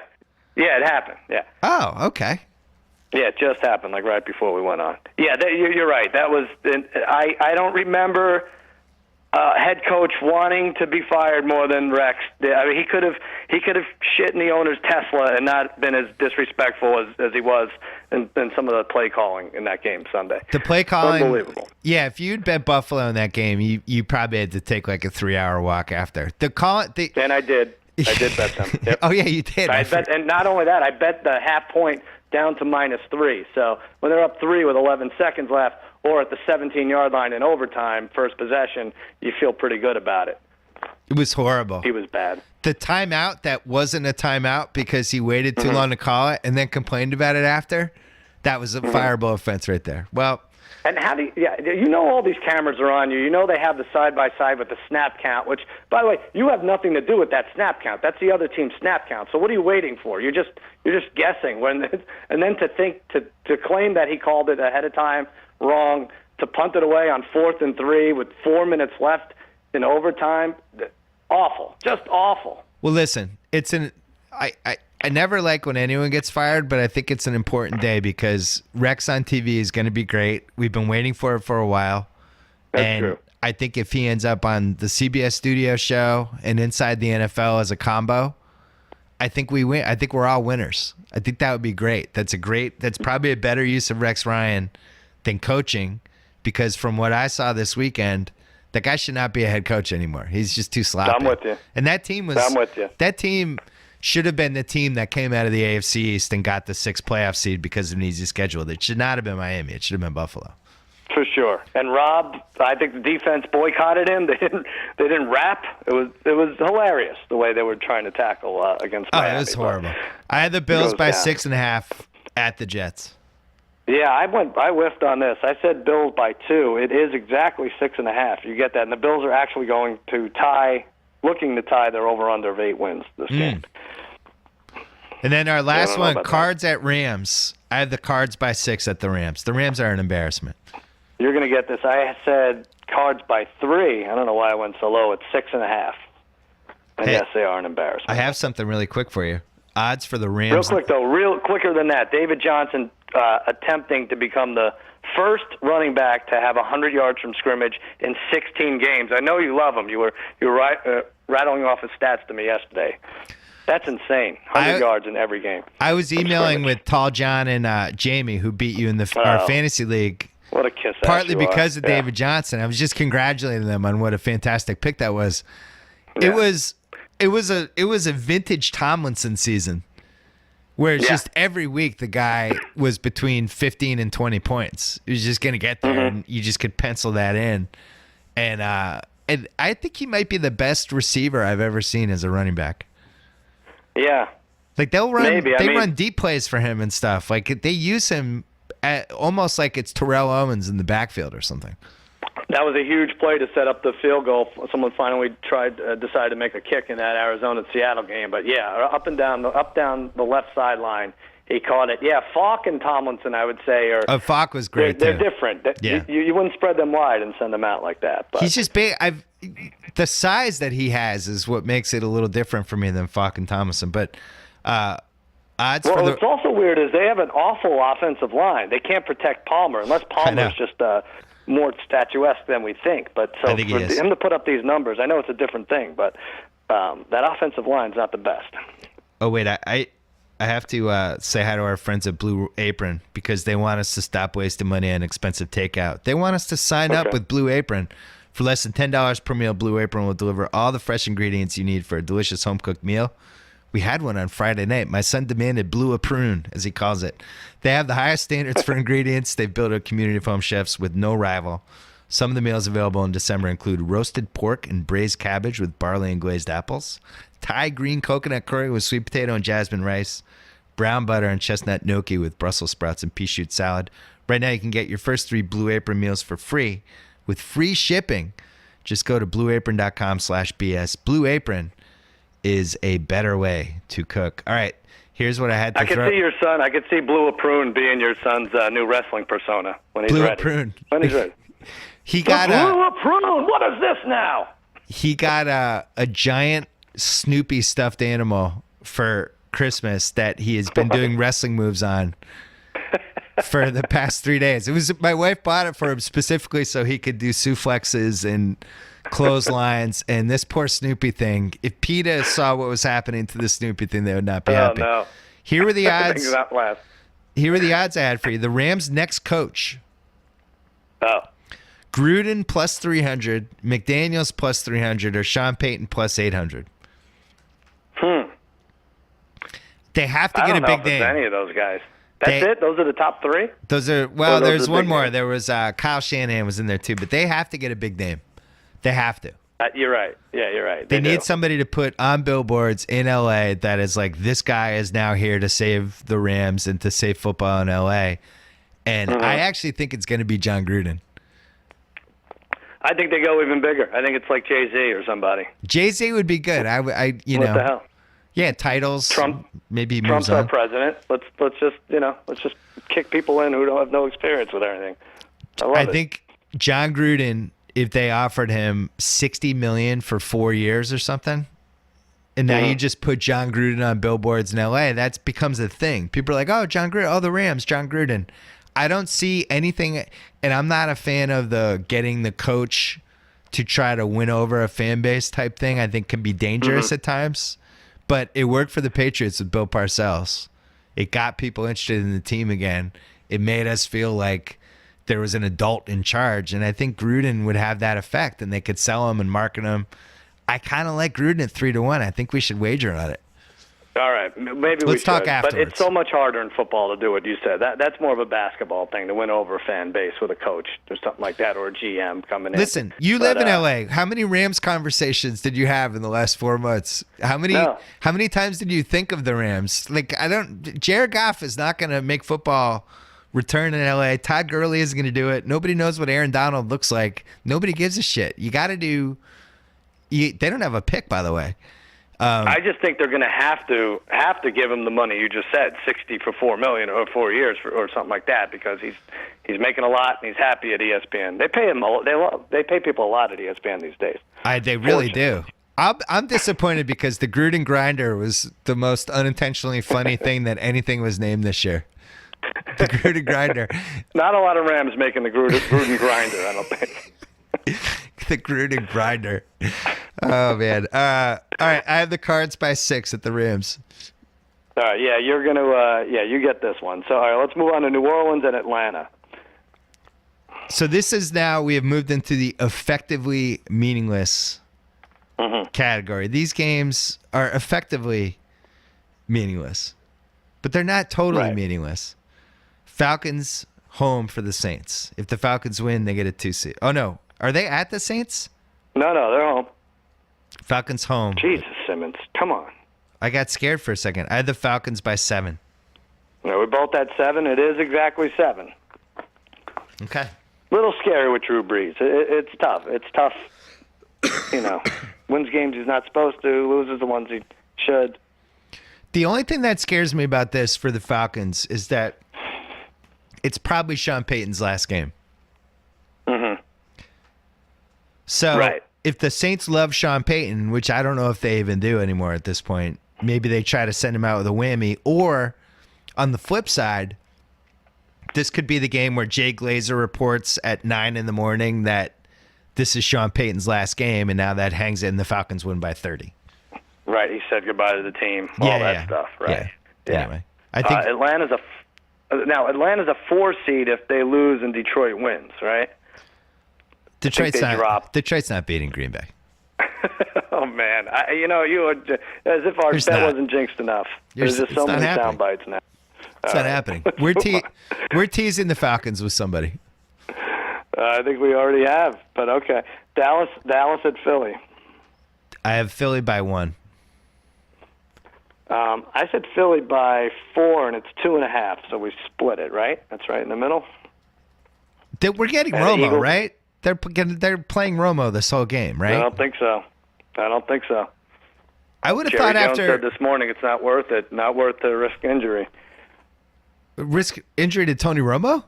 S2: Yeah, it happened. Yeah.
S1: Oh, okay.
S2: Yeah, it just happened, like right before we went on. Yeah, you're right. That was. I don't remember head coach wanting to be fired more than Rex did. I mean, he could have shit in the owner's Tesla and not been as disrespectful as he was in some of the play calling in that game Sunday.
S1: The play calling,
S2: unbelievable.
S1: Yeah, if you'd bet Buffalo in that game, you probably had to take like a 3-hour walk after.
S2: And I did. I did bet them. Yep.
S1: Oh yeah, you did.
S2: I bet, and not only that, I bet the half point down to -3. So when they're up 3 with 11 seconds left, or at the 17-yard line in overtime, first possession, you feel pretty good about it.
S1: It was horrible.
S2: He was bad.
S1: The timeout that wasn't a timeout because he waited too long to call it and then complained about it after, that was a fireable offense right there. Well,
S2: and how do you know all these cameras are on you. You know they have the side-by-side with the snap count, which, by the way, you have nothing to do with that snap count. That's the other team's snap count. So what are you waiting for? You're just guessing. And then to claim that he called it ahead of time wrong, to punt it away on 4th and 3 with 4 minutes left in overtime, awful, just awful.
S1: Well, listen, I never like when anyone gets fired, but I think it's an important day because Rex on TV is going to be great. We've been waiting for it for a while.
S2: That's true.
S1: I think if he ends up on the CBS Studio Show and Inside the NFL as a combo, I think we win. I think we're all winners. I think that would be great. That's probably a better use of Rex Ryan than coaching, because from what I saw this weekend, that guy should not be a head coach anymore. He's just too sloppy.
S2: I'm with you.
S1: And that team was.
S2: I'm with you.
S1: That team should have been the team that came out of the AFC East and got the 6th playoff seed because of an easy schedule. It should not have been Miami. It should have been Buffalo.
S2: For sure. And Rob, I think the defense boycotted him. They didn't rap. It was hilarious the way they were trying to tackle against Miami.
S1: Oh, it was horrible. I had the Bills by 6.5 at the Jets.
S2: Yeah, I whiffed on this. I said Bills by 2. It is exactly 6.5. You get that. And the Bills are actually looking to tie their over-under of 8 wins this game.
S1: And then our last one, Cards at Rams. I have the Cards by 6 at the Rams. The Rams are an embarrassment.
S2: You're going to get this. I said Cards by 3. I don't know why I went so low. It's 6.5. And yes, they are an embarrassment.
S1: I have something really quick for you. Odds for the Rams.
S2: Real quick, though. Real quicker than that. David Johnson attempting to become the first running back to have 100 yards from scrimmage in 16 games. I know you love him. You were rattling off his stats to me yesterday. That's insane. 100 yards in every game.
S1: I was emailing with Tall John and Jamie, who beat you in our fantasy league.
S2: What a kiss!
S1: Partly because of David Johnson. I was just congratulating them on what a fantastic pick that was. Yeah. It was a vintage Tomlinson season, where it's just every week the guy was between 15 and 20 points. He was just going to get there, and you just could pencil that in. And I think he might be the best receiver I've ever seen as a running back.
S2: Yeah.
S1: Like they'll run, run deep plays for him and stuff. Like they use him almost like it's Terrell Owens in the backfield or something.
S2: That was a huge play to set up the field goal. Someone finally decided to make a kick in that Arizona-Seattle game. But yeah, up down the left sideline, he caught it. Yeah, Falk and Tomlinson, I would say, are.
S1: Falk was great.
S2: They're different.
S1: Yeah.
S2: You wouldn't spread them wide and send them out like that. But
S1: he's just big. The size that he has is what makes it a little different for me than Falk and Tomlinson. But odds for
S2: what's also weird is they have an awful offensive line. They can't protect Palmer unless Palmer's just more statuesque than we think. But so for him to put up these numbers, I know it's a different thing, but that offensive line's not the best.
S1: Oh wait, I have to say hi to our friends at Blue Apron because they want us to stop wasting money on expensive takeout. They want us to sign up with Blue Apron. For less than $10 per meal, Blue Apron will deliver all the fresh ingredients you need for a delicious home-cooked meal. We had one on Friday night. My son demanded Blue Apron, as he calls it. They have the highest standards for ingredients. They've built a community of home chefs with no rival. Some of the meals available in December include roasted pork and braised cabbage with barley and glazed apples, Thai green coconut curry with sweet potato and jasmine rice, brown butter and chestnut gnocchi with Brussels sprouts and pea shoot salad. Right now you can get your first 3 Blue Apron meals for free with free shipping. Just go to blueapron.com/BS. Blue Apron is a better way to cook. All right, here's what I had to
S2: I could see your son. I could see Blue Prune being your son's new wrestling persona when he's ready.
S1: Prune.
S2: When he's ready.
S1: He got
S2: Blue Prune. What is this now?
S1: He got a giant Snoopy stuffed animal for Christmas that he has been doing wrestling moves on for the past 3 days. It was my wife bought it for him specifically so he could do suplexes and clotheslines. And this poor Snoopy thing, if PETA saw what was happening to the Snoopy thing, they would not be happy.
S2: No.
S1: Here were the odds.
S2: Last.
S1: Here were the odds I had for you. The Rams' next coach.
S2: Oh.
S1: Gruden plus 300, McDaniels plus 300, or Sean Payton plus 800. They have to get a big name.
S2: Any of those guys. That's it? Those are the top 3?
S1: Those are, well, there's one more. Names? There was Kyle Shanahan was in there too, but they have to get a big name. They have to.
S2: You're right. Yeah, you're right.
S1: They need somebody to put on billboards in LA that is like, this guy is now here to save the Rams and to save football in LA. And I actually think it's going to be John Gruden.
S2: I think they go even bigger. I think it's like Jay-Z or somebody.
S1: Jay-Z would be good.
S2: What the hell?
S1: Yeah, titles.
S2: Trump.
S1: Maybe
S2: Trump's our president. Let's just kick people in who don't have no experience with anything. I
S1: think John Gruden, if they offered him $60 million for 4 years or something, and now you just put John Gruden on billboards in LA, that becomes a thing. People are like, "Oh, John Gruden, oh the Rams, John Gruden." I don't see anything, and I'm not a fan of the getting the coach to try to win over a fan base type thing. I think can be dangerous at times. But it worked for the Patriots with Bill Parcells. It got people interested in the team again. It made us feel like there was an adult in charge. And I think Gruden would have that effect, and they could sell him and market him. I kind of like Gruden at 3-1. I think we should wager on it.
S2: All right, maybe
S1: Let's talk afterwards.
S2: But it's so much harder in football to do what you said. That's more of a basketball thing to win over a fan base with a coach or something like that, or a GM coming in.
S1: Listen, you live in LA. How many Rams conversations did you have in the last 4 months? How many times did you think of the Rams? Like Jared Goff is not going to make football return in LA. Todd Gurley isn't going to do it. Nobody knows what Aaron Donald looks like. Nobody gives a shit. You got to do. They don't have a pick, by the way.
S2: I just think they're going to have to give him the money you just said, $60 for $4 million or 4 years or something like that, because he's making a lot and he's happy at ESPN. They pay him they pay people a lot at ESPN these days.
S1: They really do. I'm disappointed because the Gruden Grinder was the most unintentionally funny thing that anything was named this year. The Gruden Grinder.
S2: Not a lot of Rams making the Gruden Grinder, I don't think.
S1: The Gruden Grinder. Oh man. All right, I have the Cards by 6 at the Rams.
S2: All right, yeah, you're gonna you get this one. So all right, let's move on to New Orleans and Atlanta.
S1: So this is now we have moved into the effectively meaningless category. These games are effectively meaningless, but they're not totally meaningless. Falcons home for the Saints. If the Falcons win, they get a 2 seed. Oh no. Are they at the Saints?
S2: No, they're home.
S1: Falcons home.
S2: Jesus, Simmons, come on.
S1: I got scared for a second. I had the Falcons by 7.
S2: No, we both had 7. It is exactly 7.
S1: Okay.
S2: Little scary with Drew Brees. It's tough. It's tough. Wins games he's not supposed to, loses the ones he should.
S1: The only thing that scares me about this for the Falcons is that it's probably Sean Payton's last game. So if the Saints love Sean Payton, which I don't know if they even do anymore at this point, maybe they try to send him out with a whammy. Or on the flip side, this could be the game where Jay Glazer reports at 9 a.m. that this is Sean Payton's last game, and now that hangs it and the Falcons win by 30.
S2: Right, he said goodbye to the team, all that stuff, right? Yeah.
S1: Anyway, I think
S2: Atlanta's a 4 seed if they lose and Detroit wins, right?
S1: Detroit's
S2: they drop.
S1: Detroit's not beating Green Bay.
S2: Oh man, you are as if our
S1: There's
S2: bet
S1: not.
S2: wasn't jinxed enough.
S1: There's-
S2: There's just
S1: it's
S2: so
S1: not
S2: many
S1: happening.
S2: sound bites now.
S1: It's not happening. We're teasing the Falcons with somebody.
S2: I think we already have, but okay. Dallas at Philly.
S1: I have Philly by 1.
S2: I said Philly by 4, and it's 2.5, so we split it, right? That's right in the middle.
S1: We're getting
S2: And the
S1: Romo,
S2: Eagles-
S1: right? They're playing Romo this whole game, right?
S2: I don't think so.
S1: I would have
S2: Jerry
S1: thought
S2: Jones
S1: after
S2: said this morning it's not worth it. Not worth the risk injury.
S1: risk injury to Tony Romo.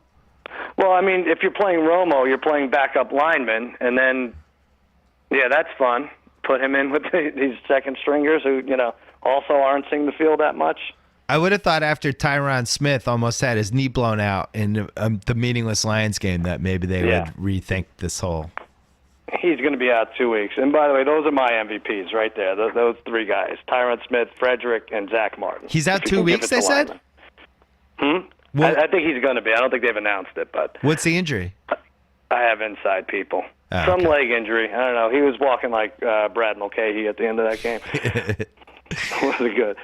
S2: Well, I mean, if you're playing Romo, you're playing backup lineman, and then, yeah, that's fun. Put him in with these second stringers who, also aren't seeing the field that much.
S1: I would have thought after Tyron Smith almost had his knee blown out in the meaningless Lions game that maybe they would rethink this whole.
S2: He's going to be out 2 weeks. And by the way, those are my MVPs right there. Those 3 guys: Tyron Smith, Frederick, and Zach Martin.
S1: He's out
S2: If you
S1: 2
S2: can give
S1: weeks,
S2: it
S1: they
S2: to
S1: said?
S2: linemen.
S1: Well,
S2: I think he's going to be. I don't think they've announced it, but
S1: what's the injury?
S2: I have inside people.
S1: Oh,
S2: Some
S1: okay.
S2: leg injury. I don't know. He was walking like Brad Mulcahy at the end of that game. Wasn't good.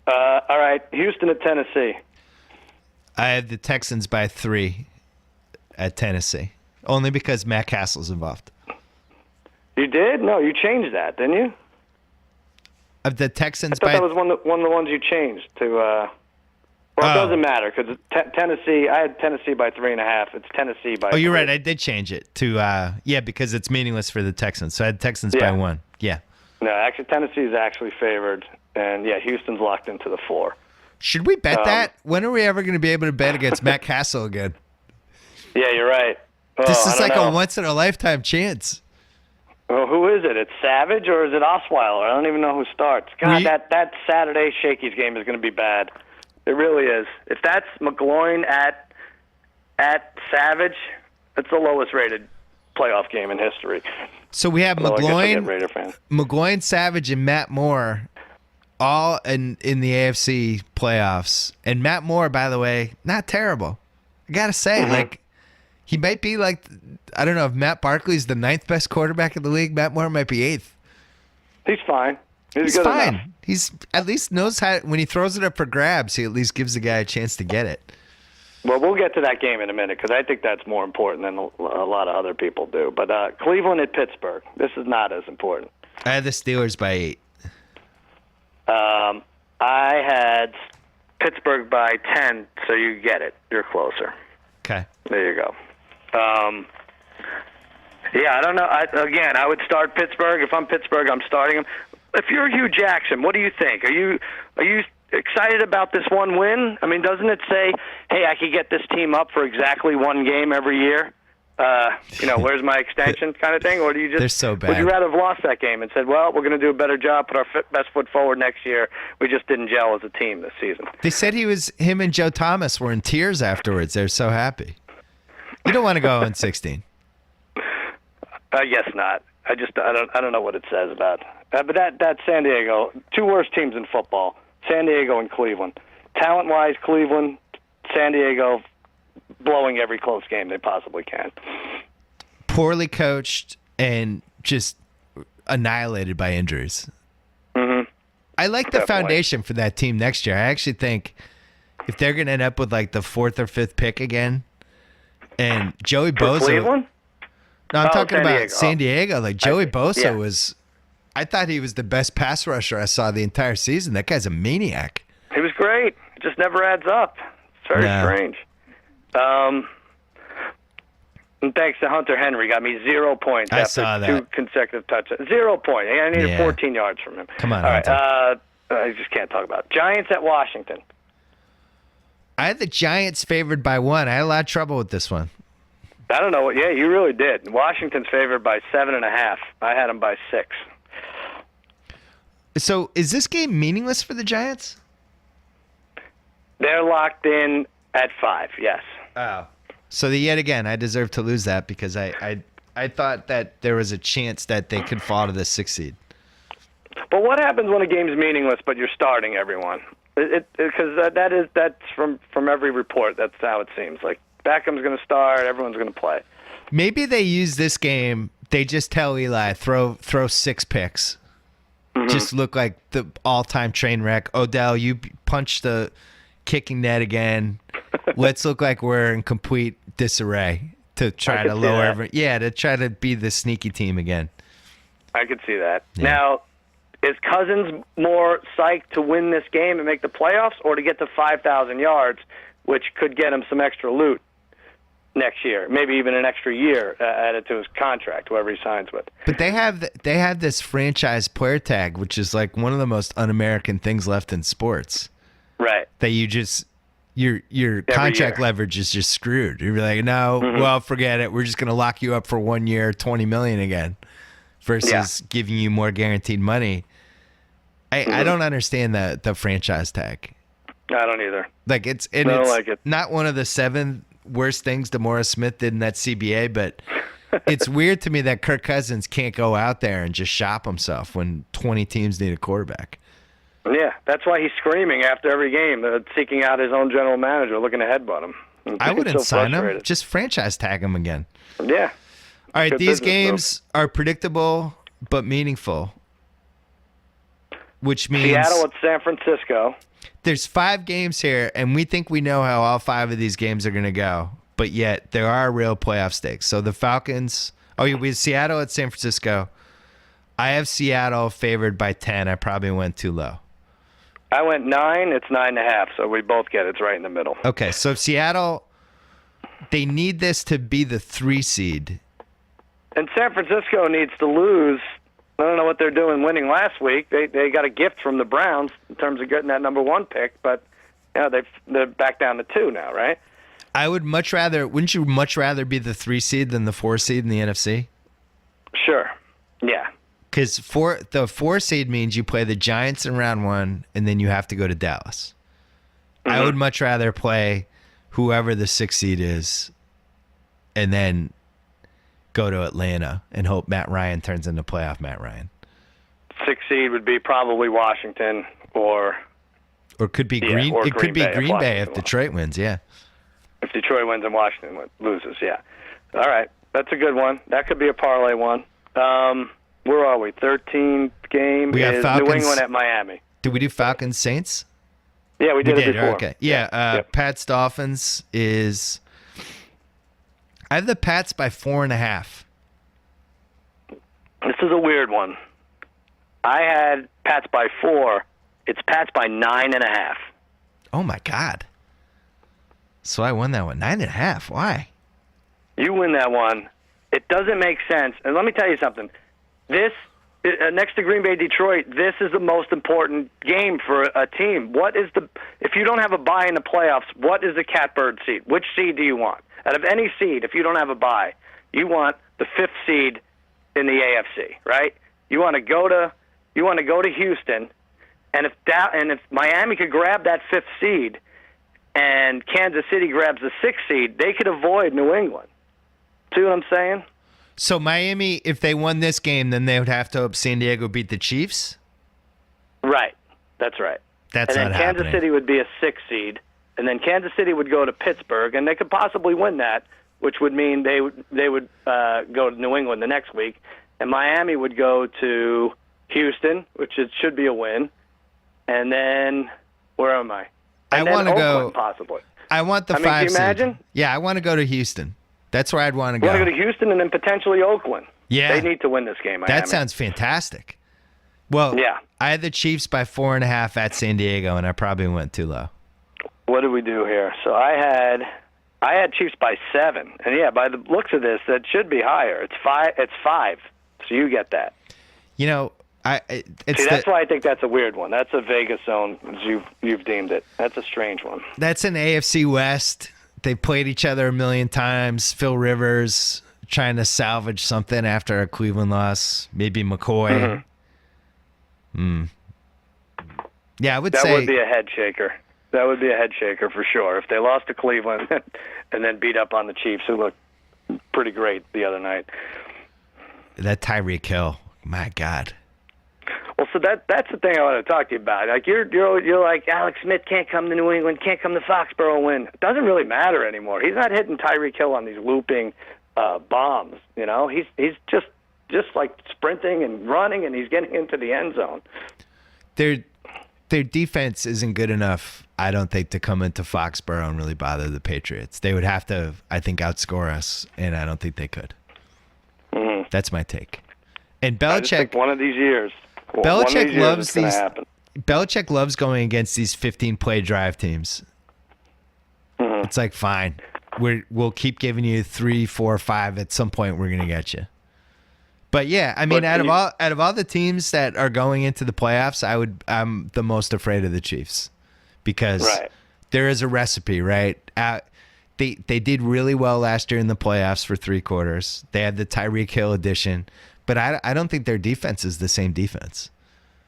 S2: All right, Houston at Tennessee.
S1: I have the Texans by 3 at Tennessee, only because Matt Castle's involved.
S2: You did? No, you changed that, didn't you?
S1: Of the Texans
S2: I thought
S1: by
S2: that was one of the ones you changed to. Well, it
S1: Oh.
S2: doesn't matter because Tennessee. I had Tennessee by 3.5. It's Tennessee by.
S1: Oh, you're
S2: 3.
S1: right. I did change it to because it's meaningless for the Texans. So I had Texans
S2: Yeah.
S1: by 1. Yeah.
S2: No, actually, Tennessee is actually favored, and Houston's locked into the 4.
S1: Should we bet that? When are we ever going to be able to bet against Matt Castle again?
S2: Yeah, you're right. Oh,
S1: This
S2: I
S1: is
S2: don't
S1: like
S2: know.
S1: a once in a lifetime chance.
S2: Well, who is it? It's Savage or is it Osweiler? I don't even know who starts. God,
S1: We-
S2: that Saturday Shakey's game is going to be bad. It really is. If that's McGloin at Savage, it's the lowest rated playoff game in history.
S1: So we have
S2: Well, I guess I'll get
S1: McGloin,
S2: Raider fan.
S1: McGloin, Savage, and Matt Moore all in the AFC playoffs. And Matt Moore, by the way, not terrible. I got to say, like, he might be like, I don't know if Matt Barkley's the 9th best quarterback in the league. Matt Moore might be 8th.
S2: He's fine.
S1: He's
S2: good
S1: fine.
S2: enough.
S1: He's at least knows how, when he throws it up for grabs, he at least gives the guy a chance to get it.
S2: Well, we'll get to that game in a minute because I think that's more important than a lot of other people do. But Cleveland at Pittsburgh, this is not as important.
S1: I had the Steelers by 8.
S2: I had Pittsburgh by 10, so you get it. You're closer.
S1: Okay.
S2: There you go. I don't know. I would start Pittsburgh. If I'm Pittsburgh, I'm starting them. If you're Hugh Jackson, what do you think? Are you excited about this one win? I mean, doesn't it say, hey, I could get this team up for exactly one game every year? Where's my extension kind of thing? Or do you just
S1: They're so bad.
S2: Would you rather have lost that game and said, well, we're going to do a better job, put our best foot forward next year. We just didn't gel as a team this season.
S1: They said him and Joe Thomas were in tears afterwards. They're so happy. You don't want to go 0-16.
S2: I guess not. I don't know what it says about. But that San Diego, 2 worst teams in football, San Diego and Cleveland. Talent-wise, Cleveland, San Diego blowing every close game they possibly can.
S1: Poorly coached and just annihilated by injuries.
S2: Mm-hmm.
S1: I like the
S2: Definitely.
S1: foundation for that team next year. I actually think if they're going to end up with like the 4th or 5th pick again, and Joey
S2: For
S1: Bosa.
S2: Cleveland?
S1: No, I'm talking
S2: San
S1: about
S2: Diego.
S1: San Diego. Like Joey Bosa
S2: yeah.
S1: was. I thought he was the best pass rusher I saw the entire season. That guy's a maniac.
S2: He was great. It just never adds up. It's very
S1: No.
S2: strange. And thanks to Hunter Henry, got me 0 points
S1: I
S2: after
S1: saw
S2: 2
S1: that.
S2: consecutive touchdowns. 0 point. I needed
S1: Yeah.
S2: 14 yards from him.
S1: Come on,
S2: All right.
S1: Hunter.
S2: I just can't talk about it. Giants at Washington.
S1: I had the Giants favored by 1. I had a lot of trouble with this one.
S2: I don't know. Yeah, you really did. Washington's favored by 7.5. I had them by 6.
S1: So is this game meaningless for the Giants?
S2: They're locked in at 5. Yes.
S1: Oh. So yet again, I deserve to lose that because I thought that there was a chance that they could fall to the 6th seed.
S2: But what happens when a game's meaningless, but you're starting everyone? Because that's from every report. That's how it seems. Like Beckham's going to start, everyone's going to play.
S1: Maybe they use this game. They just tell Eli throw 6 picks. Just look like the all-time train wreck. Odell, you punch the kicking net again. Let's look like we're in complete disarray to try to lower everyone. Yeah, to try to be the sneaky team again.
S2: I could see that.
S1: Yeah.
S2: Now, is Cousins more psyched to win this game and make the playoffs, or to get to 5,000 yards, which could get him some extra loot next year, maybe even an extra year added to his contract, whoever he signs with?
S1: But they have this franchise player tag, which is like one of the most un-American things left in sports.
S2: Right.
S1: That you just your contract leverage is just screwed. You're like, no, well, forget it. We're just going to lock you up for 1 year, $20 million again, versus giving you more guaranteed money. I don't understand the franchise tag.
S2: I don't either.
S1: Like it's not one of the 7 worst things DeMaurice Smith did in that CBA, but it's weird to me that Kirk Cousins can't go out there and just shop himself when 20 teams need a quarterback.
S2: Yeah, that's why he's screaming after every game, seeking out his own general manager, looking to headbutt him.
S1: I wouldn't sign him. Just franchise tag him again.
S2: Yeah.
S1: All right,
S2: Good
S1: these
S2: business
S1: games are predictable but meaningful, which means
S2: Seattle at San Francisco.
S1: There's 5 games here, and we think we know how all 5 of these games are going to go, but yet there are real playoff stakes. So the Falcons, we have Seattle at San Francisco. I have Seattle favored by 10. I probably went too low.
S2: I went 9. It's 9.5, so we both get it. It's right in the middle.
S1: Okay, so Seattle, they need this to be the 3 seed.
S2: And San Francisco needs to lose. I don't know what they're doing winning last week. They got a gift from the Browns in terms of getting that number 1 pick, but they're back down to 2 now, right?
S1: Wouldn't you much rather be the 3 seed than the 4 seed in the NFC?
S2: Sure. Yeah.
S1: Because the 4 seed means you play the Giants in round 1, and then you have to go to Dallas. I would much rather play whoever the 6 seed is, and then go to Atlanta and hope Matt Ryan turns into playoff Matt Ryan.
S2: 6 seed would be probably Washington or
S1: could be Green.
S2: Or
S1: it could be Green Bay if
S2: wins.
S1: Detroit wins. Yeah.
S2: If Detroit wins and Washington loses, yeah. All right, that's a good one. That could be a parlay one. Where are we? 13th game
S1: we
S2: is
S1: Falcons,
S2: New England at Miami.
S1: Did we do Falcons Saints?
S2: Yeah, we did it before.
S1: Okay. Yeah.
S2: Yep.
S1: Pats Dolphins is. I have the Pats by 4.5.
S2: This is a weird one. I had Pats by 4. It's Pats by 9.5.
S1: Oh my God. So I won that one. 9.5. Why?
S2: You win that one. It doesn't make sense. And let me tell you something. This, next to Green Bay, Detroit, this is the most important game for a team. If you don't have a bye in the playoffs, what is the catbird seed? Which seed do you want? Out of any seed, if you don't have a bye, you want the 5th seed in the AFC, right? You want to go to Houston, and if Miami could grab that 5th seed, and Kansas City grabs the 6th seed, they could avoid New England. See what I'm saying?
S1: So Miami, if they won this game, then they would have to hope San Diego beat the Chiefs?
S2: Right. That's right.
S1: That's
S2: and
S1: not
S2: then Kansas
S1: happening.
S2: City would be a 6th seed, and then Kansas City would go to Pittsburgh, and they could possibly win that, which would mean they would go to New England the next week, and Miami would go to Houston, which should be a win, and then where am I?
S1: I want to go.
S2: Possibly.
S1: I want the 5
S2: can you
S1: seed.
S2: imagine?
S1: Yeah, I want to go to Houston. That's where I'd want to
S2: You
S1: go.
S2: want to go to Houston and then potentially Oakland.
S1: Yeah.
S2: They need to win this game, Miami.
S1: That sounds fantastic. Well,
S2: Yeah.
S1: I had the Chiefs by 4.5 at San Diego, and I probably went too low.
S2: What did we do here? So I had Chiefs by 7, and yeah, by the looks of this, that should be higher. It's 5. It's 5. So you get that.
S1: You know,
S2: that's why I think that's a weird one. That's a Vegas zone, as you've deemed it. That's a strange one.
S1: That's an AFC West. They played each other a million times. Phil Rivers trying to salvage something after a Cleveland loss. Maybe McCoy. Yeah, I would say
S2: that would be a head shaker. That would be a head shaker for sure. If they lost to Cleveland and then beat up on the Chiefs, who looked pretty great the other night.
S1: That Tyreek Hill, my God.
S2: Well, so that's the thing I want to talk to you about. Like you're like Alex Smith can't come to New England, can't come to Foxborough and win. It doesn't really matter anymore. He's not hitting Tyreek Hill on these looping bombs. You know, he's just like sprinting and running, and he's getting into the end zone.
S1: Their defense isn't good enough, I don't think, to come into Foxborough and really bother the Patriots. They would have to, I think, outscore us, and I don't think they could. Mm-hmm. That's my take. And Belichick,
S2: I just think one of these years,
S1: Belichick loves
S2: these.
S1: Belichick loves going against these 15-play drive teams. Mm-hmm. It's like, fine, we'll keep giving you 3, 4, 5. At some point, we're gonna get you. But yeah, I mean, out of all the teams that are going into the playoffs, I'm the most afraid of the Chiefs because there is a recipe, right? They did really well last year in the playoffs for 3 quarters. They had the Tyreek Hill edition, but I don't think their defense is the same defense.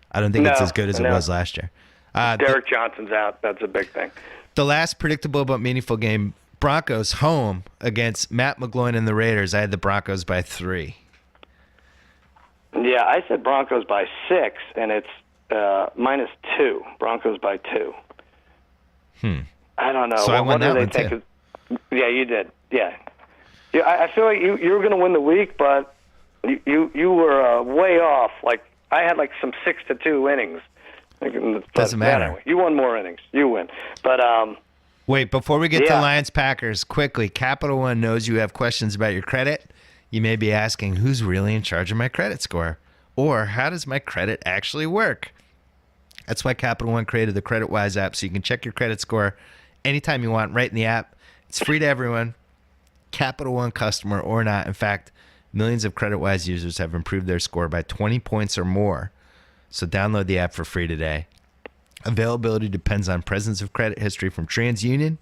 S1: I don't think it's as good as it was last year.
S2: Derek Johnson's out. That's a big thing.
S1: The last predictable but meaningful game, Broncos home against Matt McGloin and the Raiders. I had the Broncos by 3.
S2: Yeah, I said Broncos by 6, and it's -2. Broncos by 2. I don't know.
S1: So I won that one too.
S2: Yeah, you did. Yeah. I feel like you were going to win the week, but you were way off. Like I had like some 6-2 innings.
S1: Doesn't matter.
S2: Anyway, you won more innings. You win. But
S1: wait, before we get to Lions Packers, quickly, Capital One knows you have questions about your credit. You may be asking, who's really in charge of my credit score? Or how does my credit actually work? That's why Capital One created the CreditWise app, so you can check your credit score anytime you want right in the app. It's free to everyone, Capital One customer or not. In fact, millions of CreditWise users have improved their score by 20 points or more. So download the app for free today. Availability depends on presence of credit history from TransUnion.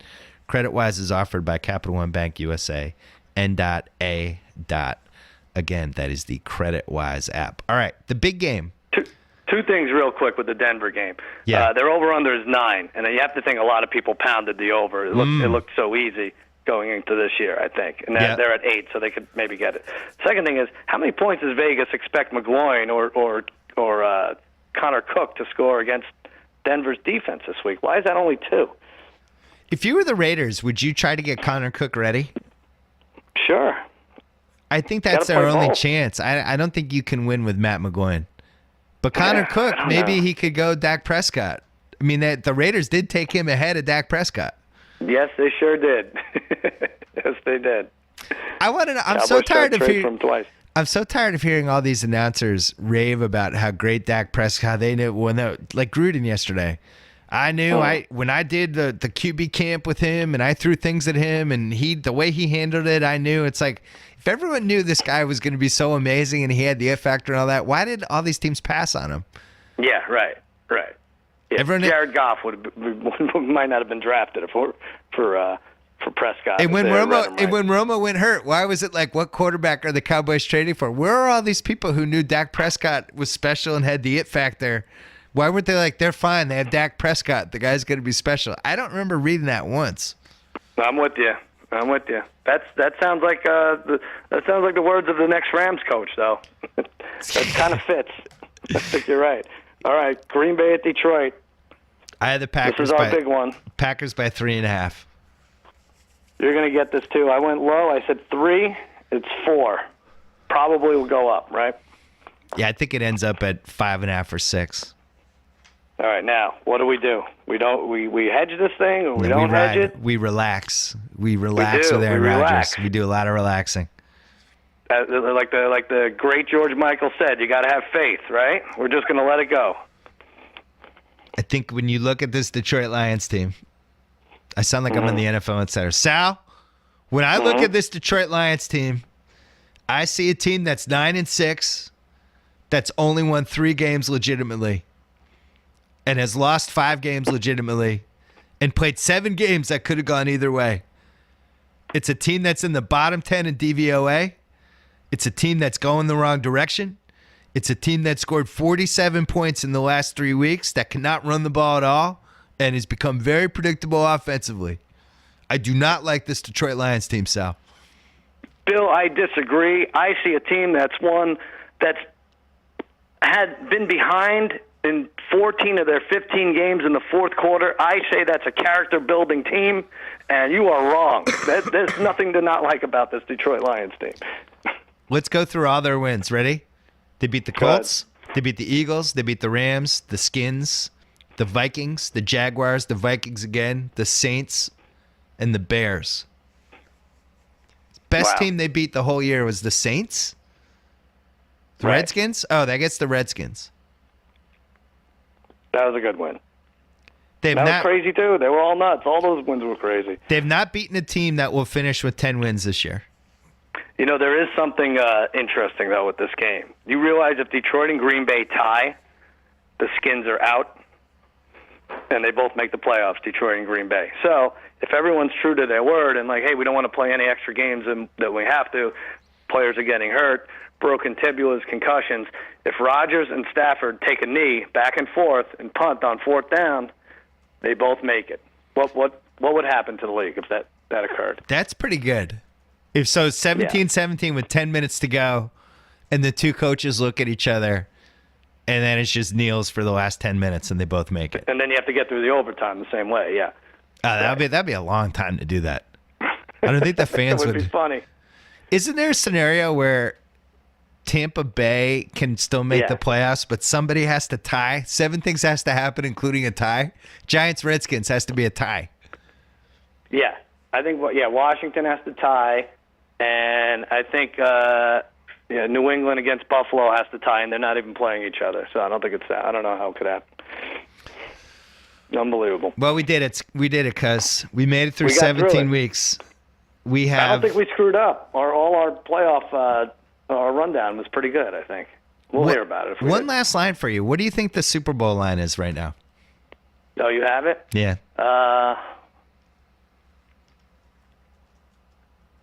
S1: CreditWise is offered by Capital One Bank USA. N.A. Again, that is the CreditWise app. All right, the big game.
S2: Two things real quick with the Denver game.
S1: Yeah.
S2: Their over-under is 9, and you have to think a lot of people pounded the over. It looked so easy going into this year, I think. And they're at 8, so they could maybe get it. Second thing is, how many points does Vegas expect McGloin or Connor Cook to score against Denver's defense this week? Why is that only 2?
S1: If you were the Raiders, would you try to get Connor Cook ready?
S2: Sure.
S1: I think that's their only chance. I don't think you can win with Matt McGloin. But Connor Cook, maybe he could go Dak Prescott. I mean, the Raiders did take him ahead of Dak Prescott.
S2: Yes, they sure did. Yes, they did.
S1: I'm so tired of hearing. I'm so tired of hearing all these announcers rave about how great Dak Prescott. They knew like Gruden yesterday. I knew when I did the QB camp with him and I threw things at him and the way he handled it, I knew. It's like, if everyone knew this guy was going to be so amazing and he had the it factor and all that, why did all these teams pass on him?
S2: Yeah, right. Yeah, Jared Goff might not have been drafted for Prescott.
S1: And when Romo went hurt, why was it like, what quarterback are the Cowboys trading for? Where are all these people who knew Dak Prescott was special and had the it factor? Why weren't they like, they're fine, they have Dak Prescott, the guy's going to be special? I don't remember reading that once.
S2: I'm with you. That sounds like the words of the next Rams coach, though. That kind of fits. I think you're right. All right, Green Bay at Detroit.
S1: I had the Packers.
S2: This is our big one.
S1: Packers by 3.5.
S2: You're going to get this too. I went low. I said 3. It's 4. Probably will go up, right?
S1: Yeah, I think it ends up at 5.5 or 6.
S2: All right, now what do? We hedge this thing, or we don't hedge it?
S1: We relax. We relax with Aaron Rodgers. We do a lot of relaxing.
S2: Like the great George Michael said, you got to have faith, right? We're just going to let it go.
S1: I think when you look at this Detroit Lions team, I sound like I'm on the NFL Insider. Sal, when I look at this Detroit Lions team, I see a team that's 9-6, that's only won 3 games legitimately, and has lost 5 games legitimately, and played 7 games that could have gone either way. It's a team that's in the bottom 10 in DVOA. It's a team that's going the wrong direction. It's a team that scored 47 points in the last 3 weeks, that cannot run the ball at all, and has become very predictable offensively. I do not like this Detroit Lions team, Sal.
S2: Bill, I disagree. I see a team that's had been behind in 14 of their 15 games in the fourth quarter. I say that's a character-building team, and you are wrong. There's nothing to not like about this Detroit Lions team.
S1: Let's go through all their wins. Ready? They beat the Colts. They beat the Eagles. They beat the Rams, the Skins, the Vikings, the Jaguars, the Vikings again, the Saints, and the Bears. Best team they beat the whole year was the Saints. The Redskins? Oh, that gets the Redskins.
S2: That was a good win.
S1: That
S2: was crazy, too. They were all nuts. All those wins were crazy.
S1: They've not beaten a team that will finish with 10 wins this year.
S2: You know, there is something interesting, though, with this game. You realize if Detroit and Green Bay tie, the Skins are out, and they both make the playoffs, Detroit and Green Bay. So if everyone's true to their word and like, hey, we don't want to play any extra games that we have to, players are getting hurt, broken tibulas, concussions. If Rodgers and Stafford take a knee back and forth and punt on fourth down, they both make it. What would happen to the league if that occurred?
S1: That's pretty good. If so, 17-17 with 10 minutes to go, and the two coaches look at each other, and then it's just kneels for the last 10 minutes, and they both make it.
S2: And then you have to get through the overtime the same way, yeah.
S1: That'd be a long time to do that. I don't think the fans
S2: would be funny.
S1: Isn't there a scenario where Tampa Bay can still make the playoffs, but somebody has to tie? 7 things has to happen, including a tie. Giants-Redskins has to be a tie.
S2: Yeah. I think, Washington has to tie, and I think New England against Buffalo has to tie, and they're not even playing each other. So I don't think I don't know how it could happen. Unbelievable.
S1: Well, we did it. We did it, cuz. We made it through 17 weeks. I
S2: don't think we screwed up. All our playoff our rundown was pretty good, I think. We'll hear about it.
S1: One last line for you. What do you think the Super Bowl line is right now?
S2: Oh, you have it?
S1: Yeah.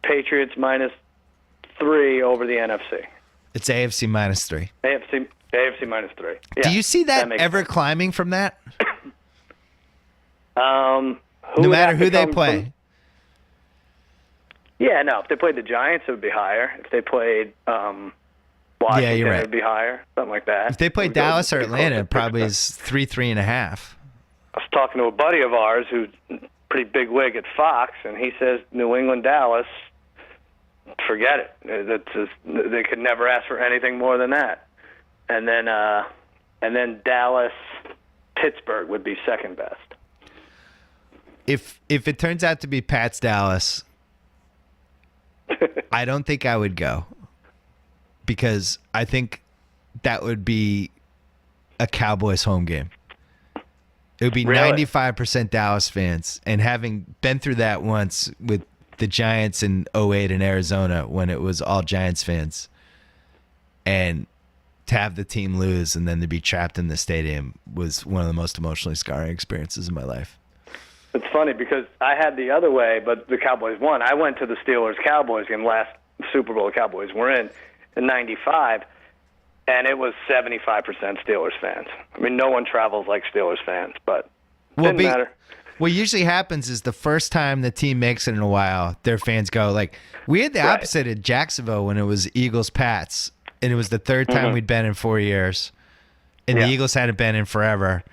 S2: Patriots -3 over the NFC.
S1: It's AFC -3.
S2: AFC -3. Yeah,
S1: do you see that ever
S2: sense.
S1: climbing from that?
S2: No
S1: matter who they play.
S2: Yeah, no. If they played the Giants, it would be higher. If they played Washington,
S1: you're right.
S2: it would be higher. Something like that.
S1: If they played Dallas or Atlanta, it probably is 3.5.
S2: I was talking to a buddy of ours who's pretty big wig at Fox, and he says New England, Dallas, forget it. They could never ask for anything more than that. And then Dallas, Pittsburgh would be second best.
S1: If it turns out to be Pat's Dallas, I don't think I would go, because I think that would be a Cowboys home game. It would be 95% Dallas fans, and having been through that once with the Giants in 2008 in Arizona when it was all Giants fans, and to have the team lose and then to be trapped in the stadium was one of the most emotionally scarring experiences in my life.
S2: It's funny because I had the other way, but the Cowboys won. I went to the Steelers-Cowboys game, last Super Bowl the Cowboys were in '95, and it was 75% Steelers fans. I mean, no one travels like Steelers fans, but it didn't matter.
S1: What usually happens is the first time the team makes it in a while, their fans go. Like, we had the opposite at Jacksonville when it was Eagles-Pats, and it was the third time we'd been in 4 years, and the Eagles hadn't been in forever,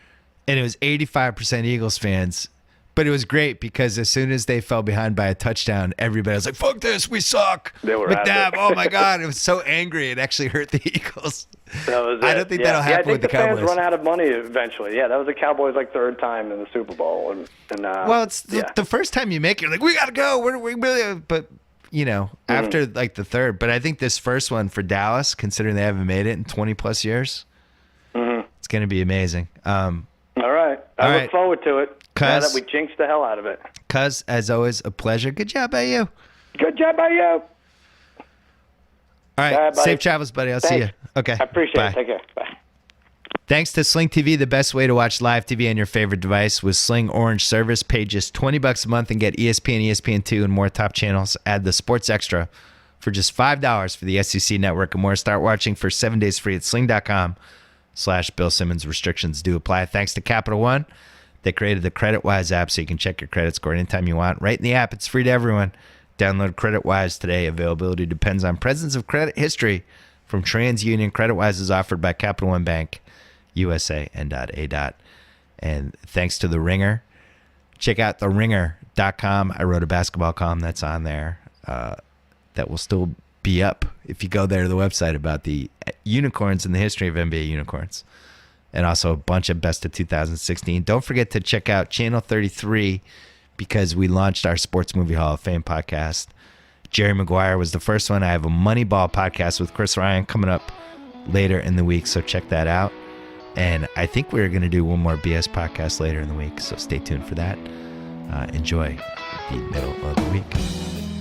S1: and it was 85% Eagles fans. But it was great because as soon as they fell behind by a touchdown, everybody was like, fuck this, we suck.
S2: They were
S1: McNabb, oh my God. It was so angry. It actually hurt the Eagles.
S2: That was
S1: I don't think that'll happen with the Cowboys.
S2: I think the fans run out of money eventually. Yeah, that was the Cowboys' third time in the Super Bowl.
S1: Well, it's the first time you make it, you're like, we got to go. But, after the third. But I think this first one for Dallas, considering they haven't made it in 20-plus years, it's going to be amazing.
S2: All right. I look forward to it. Now that we jinxed the hell out of it.
S1: Cuz, as always, a pleasure. Good job by you.
S2: Good job by you.
S1: All right. Safe travels, buddy. I'll see you. Okay.
S2: I appreciate it. Take care. Bye.
S1: Thanks to Sling TV, the best way to watch live TV on your favorite device with Sling Orange service. Pay just $20 a month and get ESPN, ESPN2, and more top channels. Add the Sports Extra for just $5 for the SEC Network and more. Start watching for 7 days free at sling.com/Bill Simmons. Restrictions do apply. Thanks to Capital One. They created the CreditWise app so you can check your credit score anytime you want. Right in the app. It's free to everyone. Download CreditWise today. Availability depends on presence of credit history. from TransUnion. CreditWise is offered by Capital One Bank, USA, N.A. And thanks to The Ringer. Check out theringer.com. I wrote a basketball column that's on there that will still be up if you go there to the website about the unicorns and the history of NBA unicorns. And also a bunch of best of 2016. Don't forget to check out Channel 33 because we launched our Sports Movie Hall of Fame podcast. Jerry Maguire was the first one. I have a Moneyball podcast with Chris Ryan coming up later in the week, so check that out. And I think we're going to do one more BS podcast later in the week, so stay tuned for that. Enjoy the middle of the week.